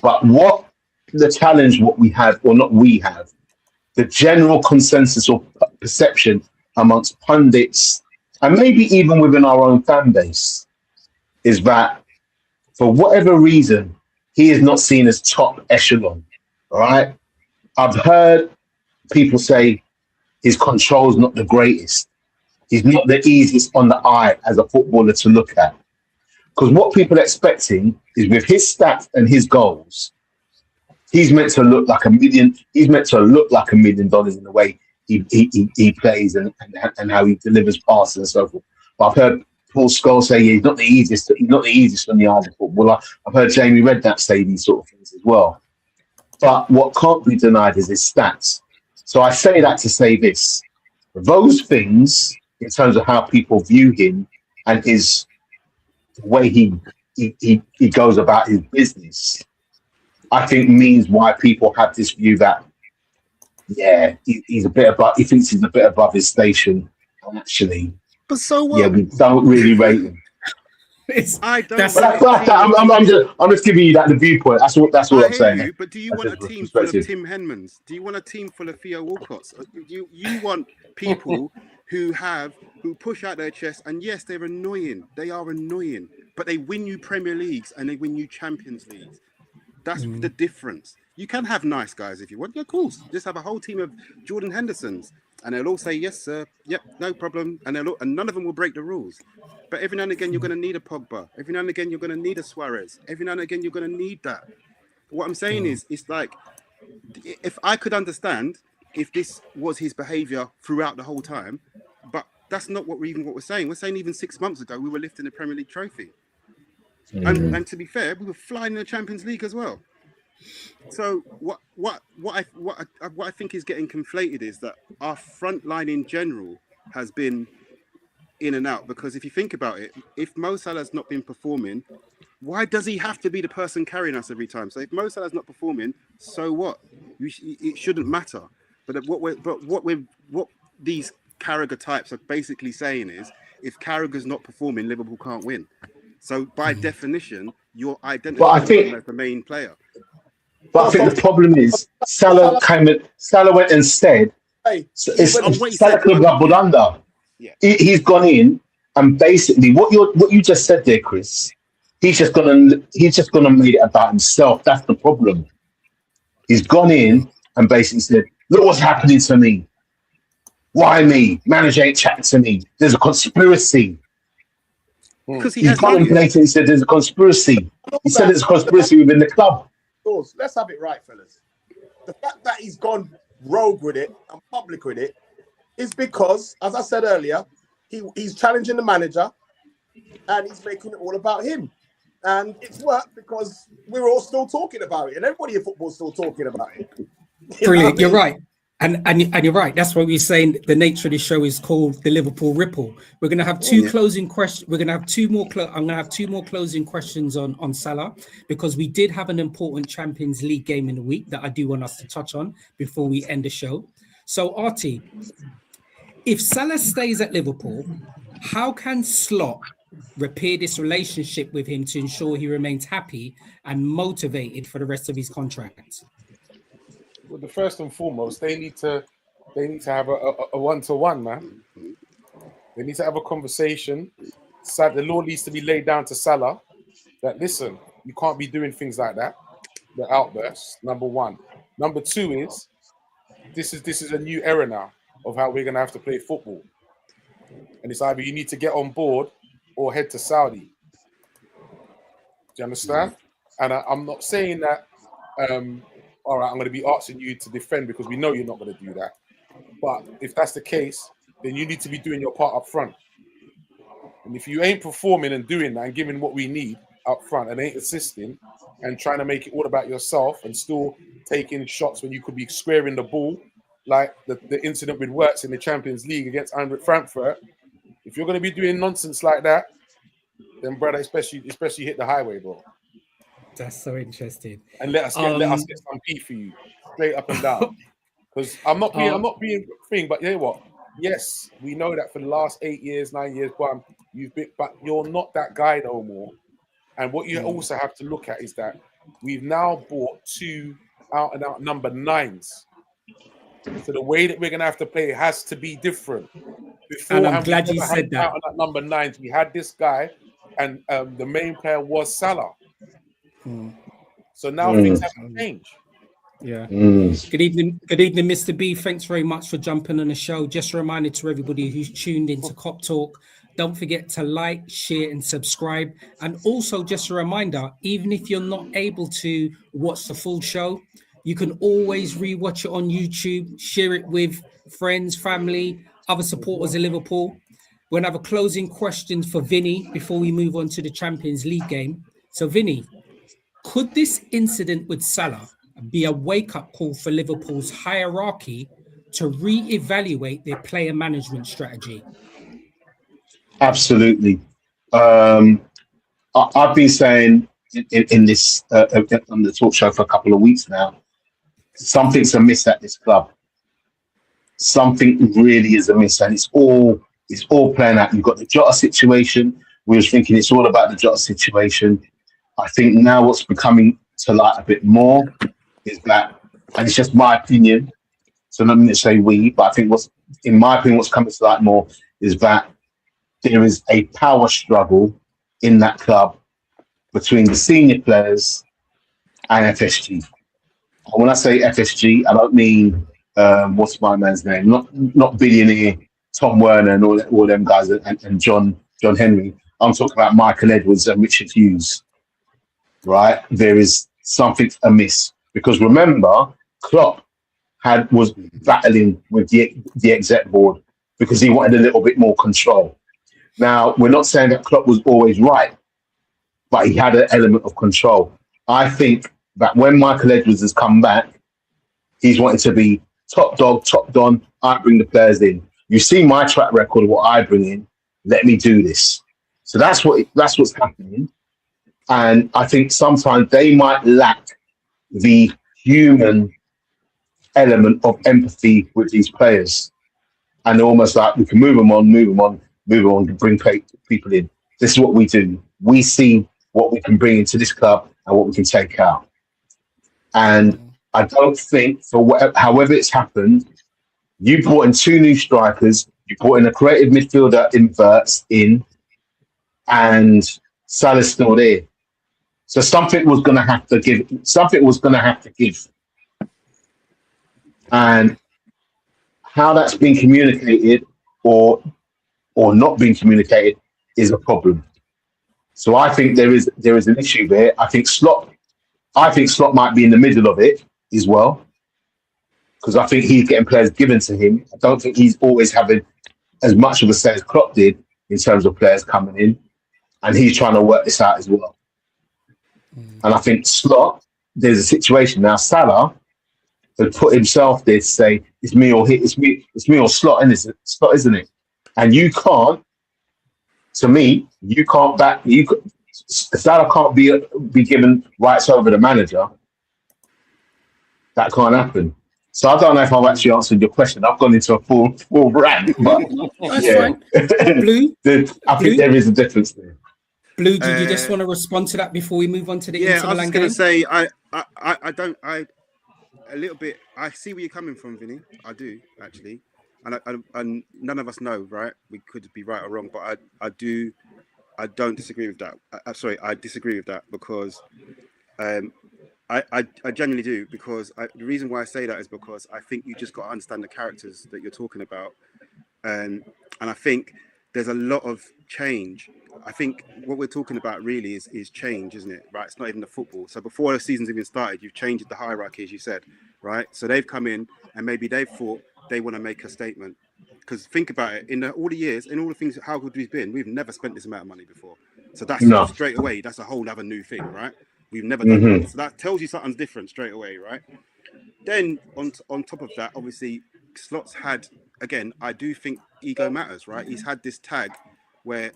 But what the challenge, what we have, or not we have, the general consensus or perception amongst pundits, and maybe even within our own fan base, is that for whatever reason, he is not seen as top echelon. All right, I've heard people say his control's not the greatest. He's not the easiest on the eye as a footballer to look at. Because what people are expecting is, with his stats and his goals, he's meant to look like $1 million. He's meant to look like $1 million in the way he plays and how he delivers passes and so forth. But I've heard Paul Scholes say he's not the easiest. He's not the easiest on the eye of footballer. I've heard Jamie Redknapp say these sort of things as well. But what can't be denied is his stats. So I say that to say this: those things, in terms of how people view him and his way he goes about his business, I think means why people have this view that he's a bit above. He thinks he's a bit above his station. And actually, but so what? Yeah, we don't really rate him. I don't. I'm just giving you the viewpoint. That's what I'm saying. But do you want a team full of Tim Henmans? Do you want a team full of Theo Walcotts? You want people who push out their chest, and yes, they're annoying. They are annoying, but they win you Premier Leagues and they win you Champions Leagues. That's the difference. You can have nice guys if you want. Yeah, of course. Just have a whole team of Jordan Hendersons, and they'll all say yes, sir. Yep, no problem. And none of them will break the rules. But every now and again, you're going to need a Pogba. Every now and again, you're going to need a Suarez. Every now and again, you're going to need that. What I'm saying is, it's like, if I could understand if this was his behaviour throughout the whole time, but that's not what we're saying. We're saying even 6 months ago, we were lifting the Premier League trophy. And to be fair, we were flying in the Champions League as well. So what I think is getting conflated is that our front line in general has been in and out, because if you think about it, if Mo Salah's not been performing, why does he have to be the person carrying us every time? So if Mo Salah's not performing, so what? It shouldn't matter. But what these Carragher types are basically saying is, if Carragher's not performing, Liverpool can't win. So by definition, your identity is as the main player. But I think the problem is Salah went and said, Salah could have doubled under. Yeah. He's gone in, and basically what you just said there, Chris. He's just gonna make it about himself. That's the problem. He's gone in and basically said, "Look what's happening to me. Why me? Manager ain't chatting to me. There's a conspiracy." Because he contemplated. He said, "There's a conspiracy." He said, "There's a conspiracy within the club." Let's have it right, fellas. The fact that he's gone rogue with it and public with it is because, as I said earlier, he's challenging the manager and he's making it all about him. And it's worked because we're all still talking about it, and everybody in football is still talking about it. Brilliant. You're right. And you're right. That's why we're saying the nature of the show is called the Liverpool Ripple. We're going to have two closing questions. We're going to have two more. I'm going to have two more closing questions on Salah, because we did have an important Champions League game in the week that I do want us to touch on before we end the show. So, Artie, if Salah stays at Liverpool, how can Slot repair this relationship with him to ensure he remains happy and motivated for the rest of his contract? Well, the first and foremost, they need to have a one-to-one, man. They need to have a conversation. The law needs to be laid down to Salah that, listen, you can't be doing things like that. The outbursts, number one. Number two is this is a new era now of how we're gonna have to play football. And it's either you need to get on board or head to Saudi. Do you understand? And I'm not saying that all right, I'm going to be asking you to defend because we know you're not going to do that. But if that's the case, then you need to be doing your part up front. And if you ain't performing and doing that and giving what we need up front and ain't assisting and trying to make it all about yourself and still taking shots when you could be squaring the ball, like the incident with Wirtz in the Champions League against Eintracht Frankfurt, if you're going to be doing nonsense like that, then brother, especially hit the highway, bro. That's so interesting. And let us get some pee for you, straight up and down. Because I'm not being thing, but you know what? Yes, we know that for the last 8 years, 9 years, but you're not that guy no more. And what you also have to look at is that we've now bought 2 out-and-out number 9s. So the way that we're gonna have to play has to be different. Before, and I'm glad you said that. Out-and-out number 9s, we had this guy, and the main player was Salah. So now things have to change. Yeah. Good evening, Mr. B. Thanks very much for jumping on the show. Just a reminder to everybody who's tuned into Cop Talk, don't forget to like, share, and subscribe. And also just a reminder, even if you're not able to watch the full show, you can always rewatch it on YouTube, share it with friends, family, other supporters of Liverpool. We're going to have a closing question for Vinny before we move on to the Champions League game. So, Vinny, could this incident with Salah be a wake-up call for Liverpool's hierarchy to re-evaluate their player management strategy? Absolutely. I've been saying in this on the talk show for a couple of weeks now, something's amiss at this club. Something really is amiss, and it's all playing out. You've got the Jota situation. We was thinking it's all about the Jota situation. I think now what's becoming to light a bit more is that, and it's just my opinion, so not to say we, but I think what's coming to light more is that there is a power struggle in that club between the senior players and FSG. And when I say FSG, I don't mean what's my man's name? Not billionaire Tom Werner and all them guys and John Henry. I'm talking about Michael Edwards and Richard Hughes. Right, there is something amiss because remember, Klopp was battling with the exec board because he wanted a little bit more control. Now, we're not saying that Klopp was always right, but he had an element of control. I think that when Michael Edwards has come back, he's wanted to be top dog, top don. I bring the players in. You see my track record of what I bring in. Let me do this. So that's what's happening. And I think sometimes they might lack the human element of empathy with these players. And they're almost like, we can move them on, to bring people in. This is what we do. We see what we can bring into this club and what we can take out. And I don't think, however it's happened, you brought in 2 new strikers, you brought in a creative midfielder in Wirtz and Salah's still there. So something was going to have to give. And how that's been communicated or not being communicated is a problem. So I think there is an issue there. I think Slot might be in the middle of it as well, because I think he's getting players given to him. I don't think he's always having as much of a say as Klopp did in terms of players coming in, and he's trying to work this out as well. And I think Slot, there's a situation now. Salah had put himself there to say it's me or it's me or Slot, isn't it? And you can't. To me, you can't back. Salah can't be given rights over the manager. That can't happen. So I don't know if I've actually answered your question. I've gone into a full rant, but That's fine. Blue, I think there is a difference there. Blue, did you just want to respond to that before we move on to the Inter Milan game? I was going to say, a little bit, I see where you're coming from, Vinny. I do, actually. And none of us know, right? We could be right or wrong, but I don't disagree with that. I disagree with that because I genuinely do, because the reason why I say that is because I think you just got to understand the characters that you're talking about. And I think there's a lot of change. I think what we're talking about really is change, isn't it? Right? It's not even the football. So before the season's even started, you've changed the hierarchy, as you said, right? So they've come in and maybe they've thought they want to make a statement. Because think about it, in all the years, in all the things, how good we've been, we've never spent this amount of money before. So that's straight away, that's a whole other new thing, right? We've never done that. So that tells you something's different straight away, right? Then on top of that, obviously, Slot's had, again, I do think ego matters, right? He's had this tag where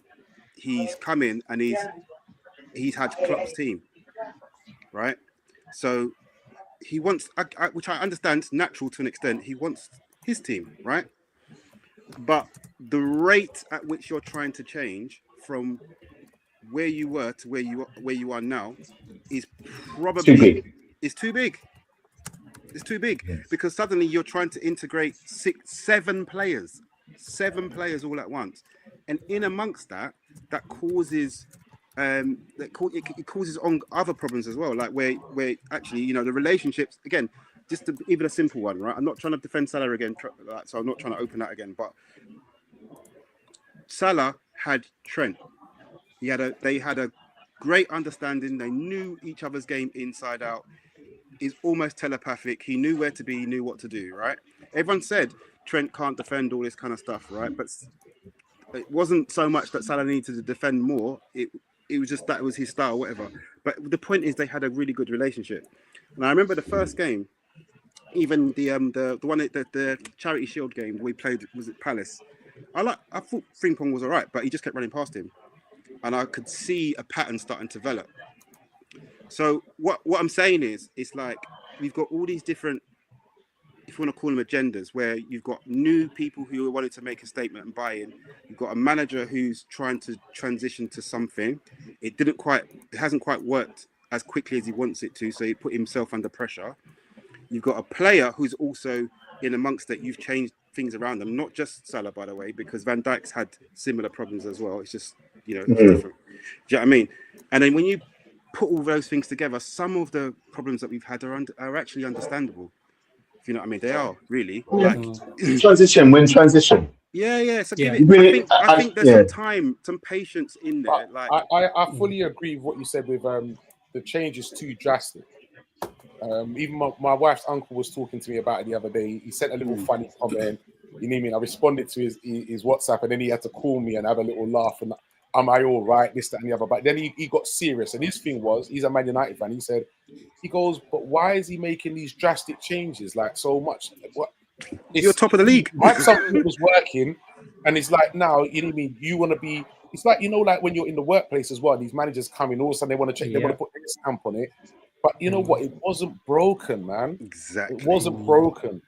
he's come in and he's had Klopp's team, right? So he wants, which I understand is natural to an extent, he wants his team, right? But the rate at which you're trying to change from where you were to where you are now is probably too big. It's too big. It's too big, because suddenly you're trying to integrate 7 players all at once, and in amongst that causes it causes on other problems as well, like where actually, you know, the relationships, again, just even a simple one, right? I'm not trying to defend Salah again, so I'm not trying to open that again, but Salah had Trent. They had a great understanding. They knew each other's game inside out. Is almost telepathic. He knew where to be, he knew what to do, right? Everyone said Trent can't defend, all this kind of stuff, right? But it wasn't so much that Salah needed to defend more. It was just that was his style, whatever. But the point is, they had a really good relationship. And I remember the first game, even the one the Charity Shield game we played, was it Palace? I thought Frimpong was all right, but he just kept running past him, and I could see a pattern starting to develop. So what I'm saying is, it's like we've got all these different, if you want to call them agendas, where you've got new people who wanted to make a statement and buy in. You've got a manager who's trying to transition to something. It hasn't quite worked as quickly as he wants it to, so he put himself under pressure. You've got a player who's also in amongst it. You've changed things around them, not just Salah, by the way, because Van Dijk's had similar problems as well. It's just, you know, it's different. Do you know what I mean? And then when you put all those things together, some of the problems that we've had are actually understandable. If you know what I mean, they are really like transition. Yeah. So yeah. I think there's some time, some patience in there. Like I fully agree with what you said with the change is too drastic. Even my wife's uncle was talking to me about it the other day. He sent a little funny comment. You know what I mean? I responded to his WhatsApp, and then he had to call me and have a little laugh. And am I all right? This, that, and the other. But then he got serious. And his thing was, he's a Man United fan. He goes, but why is he making these drastic changes? Like so much. What? You're top of the league. Like something was working, and it's like now, you know what I mean? You want to be. It's like, you know, like when you're in the workplace as well. These managers come in, all of a sudden they want to check. They want to put a stamp on it. But you know what? It wasn't broken, man. Exactly. It wasn't broken.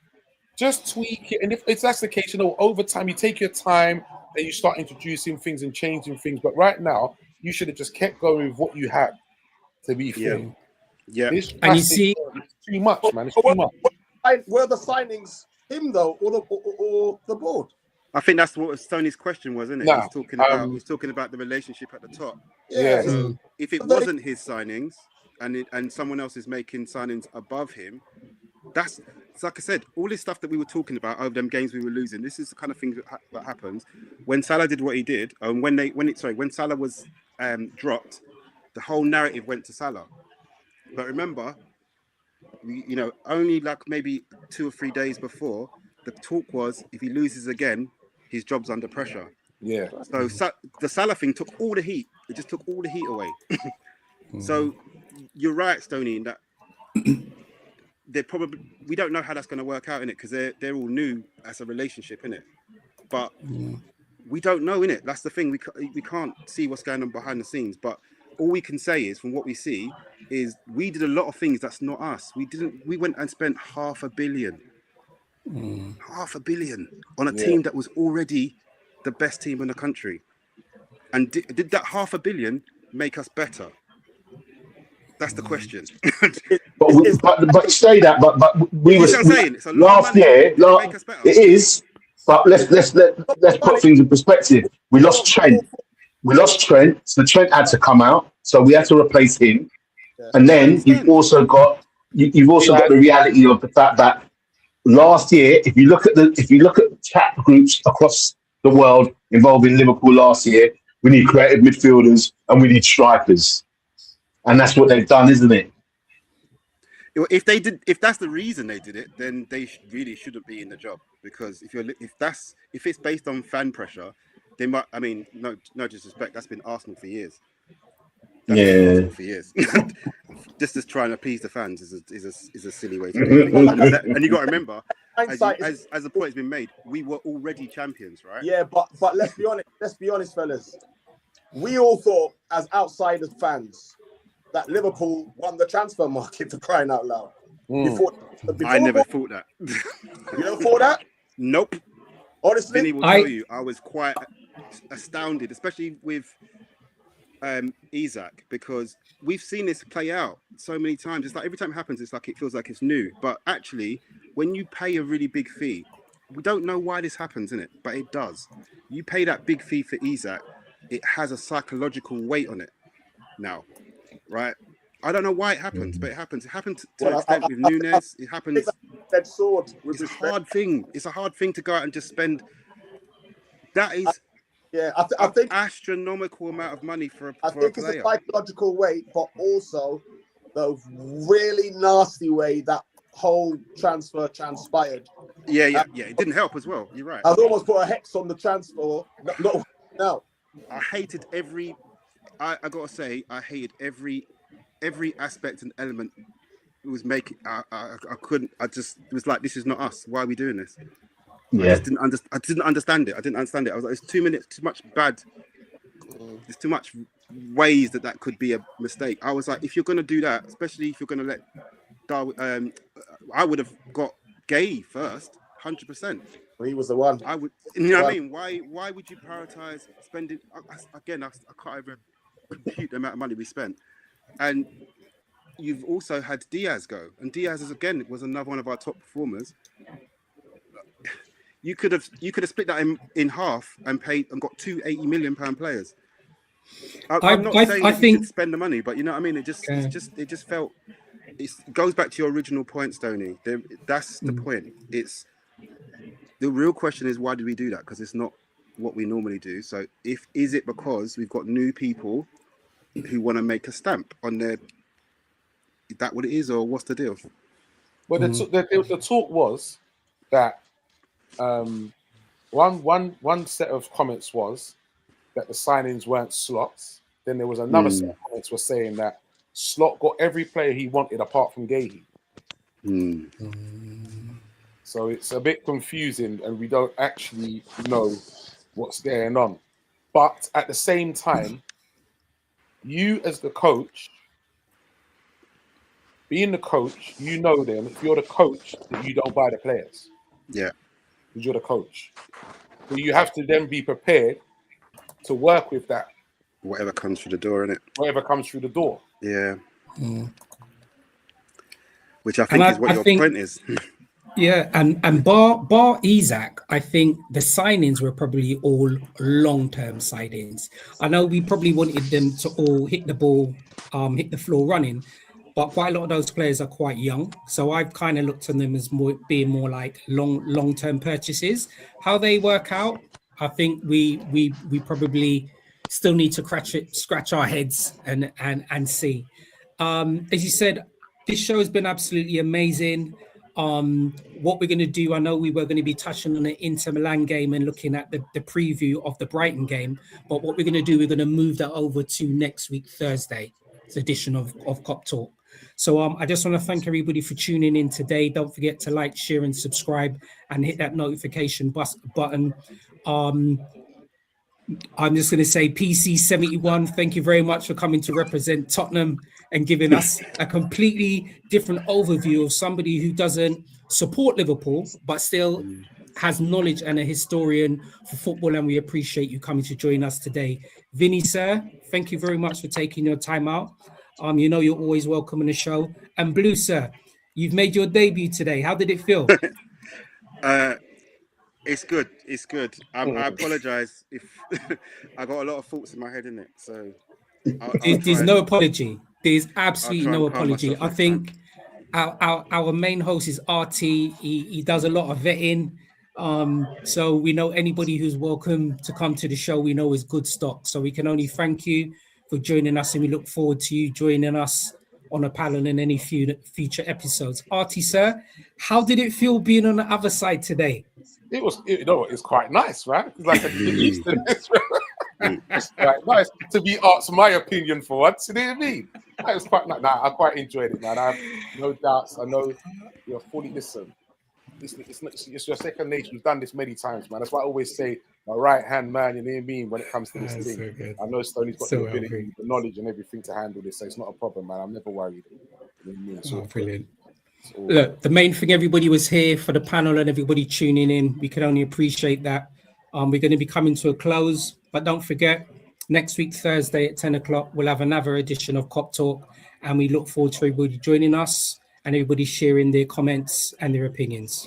Just tweak it. And if that's the case, you know, over time, you take your time and you start introducing things and changing things. But right now, you should have just kept going with what you had, to be fair. Yeah. And you see, it's too much, man. It's too much. Were the signings him, though, or the board? I think that's what Tony's question was, isn't it? Nah, he's talking about the relationship at the top. Yeah. So if it wasn't his signings and someone else is making signings above him, it's like I said, all this stuff that we were talking about over them games we were losing. This is the kind of thing that happens when Salah did what he did, and when Salah was dropped, the whole narrative went to Salah. But remember, you know, only like maybe 2 or 3 days before, the talk was if he loses again, his job's under pressure. Yeah. So the Salah thing took all the heat. It just took all the heat away. So you're right, Stoney, in that they're probably, we don't know how that's going to work out in it because they're all new as a relationship in it, but we don't know in it. That's the thing. We can't see what's going on behind the scenes, but all we can say is from what we see is we did a lot of things that's not us. We went and spent $500 million on a team that was already the best team in the country. And did that $500 million make us better? That's the question. but say that. But we were saying it's a lot last of money. year. Make us better. It is. But let's put things in perspective. We lost Trent. So Trent had to come out. So we had to replace him. And then you've also got the reality of the fact that last year, if you look at chat groups across the world involving Liverpool last year, we need creative midfielders and we need strikers. And that's what they've done, isn't it? If that's the reason they did it, then they really shouldn't be in the job. Because if it's based on fan pressure, they might. I mean, no disrespect, that's been Arsenal for years. For years. Just as trying to appease the fans is a silly way to do it. And you got to remember, as the point has been made, we were already champions, right? Yeah, but let's be honest, fellas. We all thought, as outsiders fans, that Liverpool won the transfer market, for crying out loud. Before I never thought that. You never thought that? Nope. Honestly, Vinny will tell you, I was quite astounded, especially with Isak, because we've seen this play out so many times. It's like every time it happens, it's like it feels like it's new. But actually, when you pay a really big fee, we don't know why this happens, innit? But it does. You pay that big fee for Isak, it has a psychological weight on it now, right? I don't know why it happens, but it happens. It happened to an extent with Nunes. It happens. That sword. It's a hard thing. It's a hard thing to go out and just spend. That is. I think astronomical amount of money for a player. I think it's a psychological weight, but also the really nasty way that whole transfer transpired. Yeah. It didn't help as well. You're right. I've almost put a hex on the transfer. No. I hated every. I gotta say, I hated every aspect and element. It was making. I couldn't. I just it was like, this is not us. Why are we doing this? Yeah. I didn't understand it. I was like, it's 2 minutes, too much bad. There's too much ways that could be a mistake. I was like, if you're going to do that, especially if you're going to let Darwin, I would have got Gay first, 100%. He was the one. I would, you know what I mean? Why would you prioritize spending? Again, I can't even compute the amount of money we spent. And you've also had Diaz go, and Diaz was another one of our top performers. You could have split that in half and paid and got two £80 million players. I'm not saying you should spend the money, but you know what I mean. It just felt. It goes back to your original point, Stoney. That's the point. It's the real question is, why did we do that? Because it's not what we normally do. So is it because we've got new people who want to make a stamp on their? Is that what it is, or what's the deal? Well, the talk was that. One set of comments was that the signings weren't Slot's. Then there was another set of comments was saying that Slot got every player he wanted apart from Gahey. So it's a bit confusing and we don't actually know what's going on. But at the same time, you as the coach, being the coach, you know them. If you're the coach, then you don't buy the players. Yeah. Because you're the coach. So you have to then be prepared to work with that. Whatever comes through the door, innit? Whatever comes through the door. Yeah. Which I think is what your point is. Yeah, and bar Isak, I think the signings were probably all long-term signings. I know we probably wanted them to all hit the ball, hit the floor running, but quite a lot of those players are quite young. So I've kind of looked on them as being more like long-term purchases. How they work out, I think we probably still need to scratch our heads and see. As you said, this show has been absolutely amazing. What we're going to do, I know we were going to be touching on the Inter Milan game and looking at the preview of the Brighton game, but what we're going to do, we're going to move that over to next week, Thursday's edition of Cop Talk. So I just want to thank everybody for tuning in today. Don't forget to like, share, and subscribe, and hit that notification button. I'm just going to say PC71, thank you very much for coming to represent Tottenham and giving us a completely different overview of somebody who doesn't support Liverpool, but still has knowledge and a historian for football. And we appreciate you coming to join us today. Vinny, sir, thank you very much for taking your time out. You know, you're always welcome on the show. And Blue, sir, you've made your debut today. How did it feel? It's good. It's good. I apologize if I got a lot of thoughts in my head, in it. So there's no apology. There's absolutely no and calm apology. myself I next think our main host is RT. He does a lot of vetting. So we know anybody who's welcome to come to the show, we know is good stock. So we can only thank you for joining us, and we look forward to you joining us on a panel in any future episodes. RT, sir, how did it feel being on the other side today? It was, it's quite nice, right? Because like I said, you get used to this. It's quite nice to be asked my opinion for once. You know what I mean? It was quite nice. Nah, I quite enjoyed it, man. I have no doubts. I know you're fully listen. It's your second nature. You've done this many times, man. That's why I always say my right hand man. You know what I mean? When it comes to this thing, so I know Stoney's got the ability, the knowledge, and everything to handle this, so it's not a problem, man. I'm never worried. You know what I mean? It's all brilliant. Look, the main thing, everybody was here for the panel and everybody tuning in. We can only appreciate that. We're going to be coming to a close, but don't forget, next week, Thursday at 10 o'clock, we'll have another edition of Cop Talk, and we look forward to everybody joining us and everybody sharing their comments and their opinions.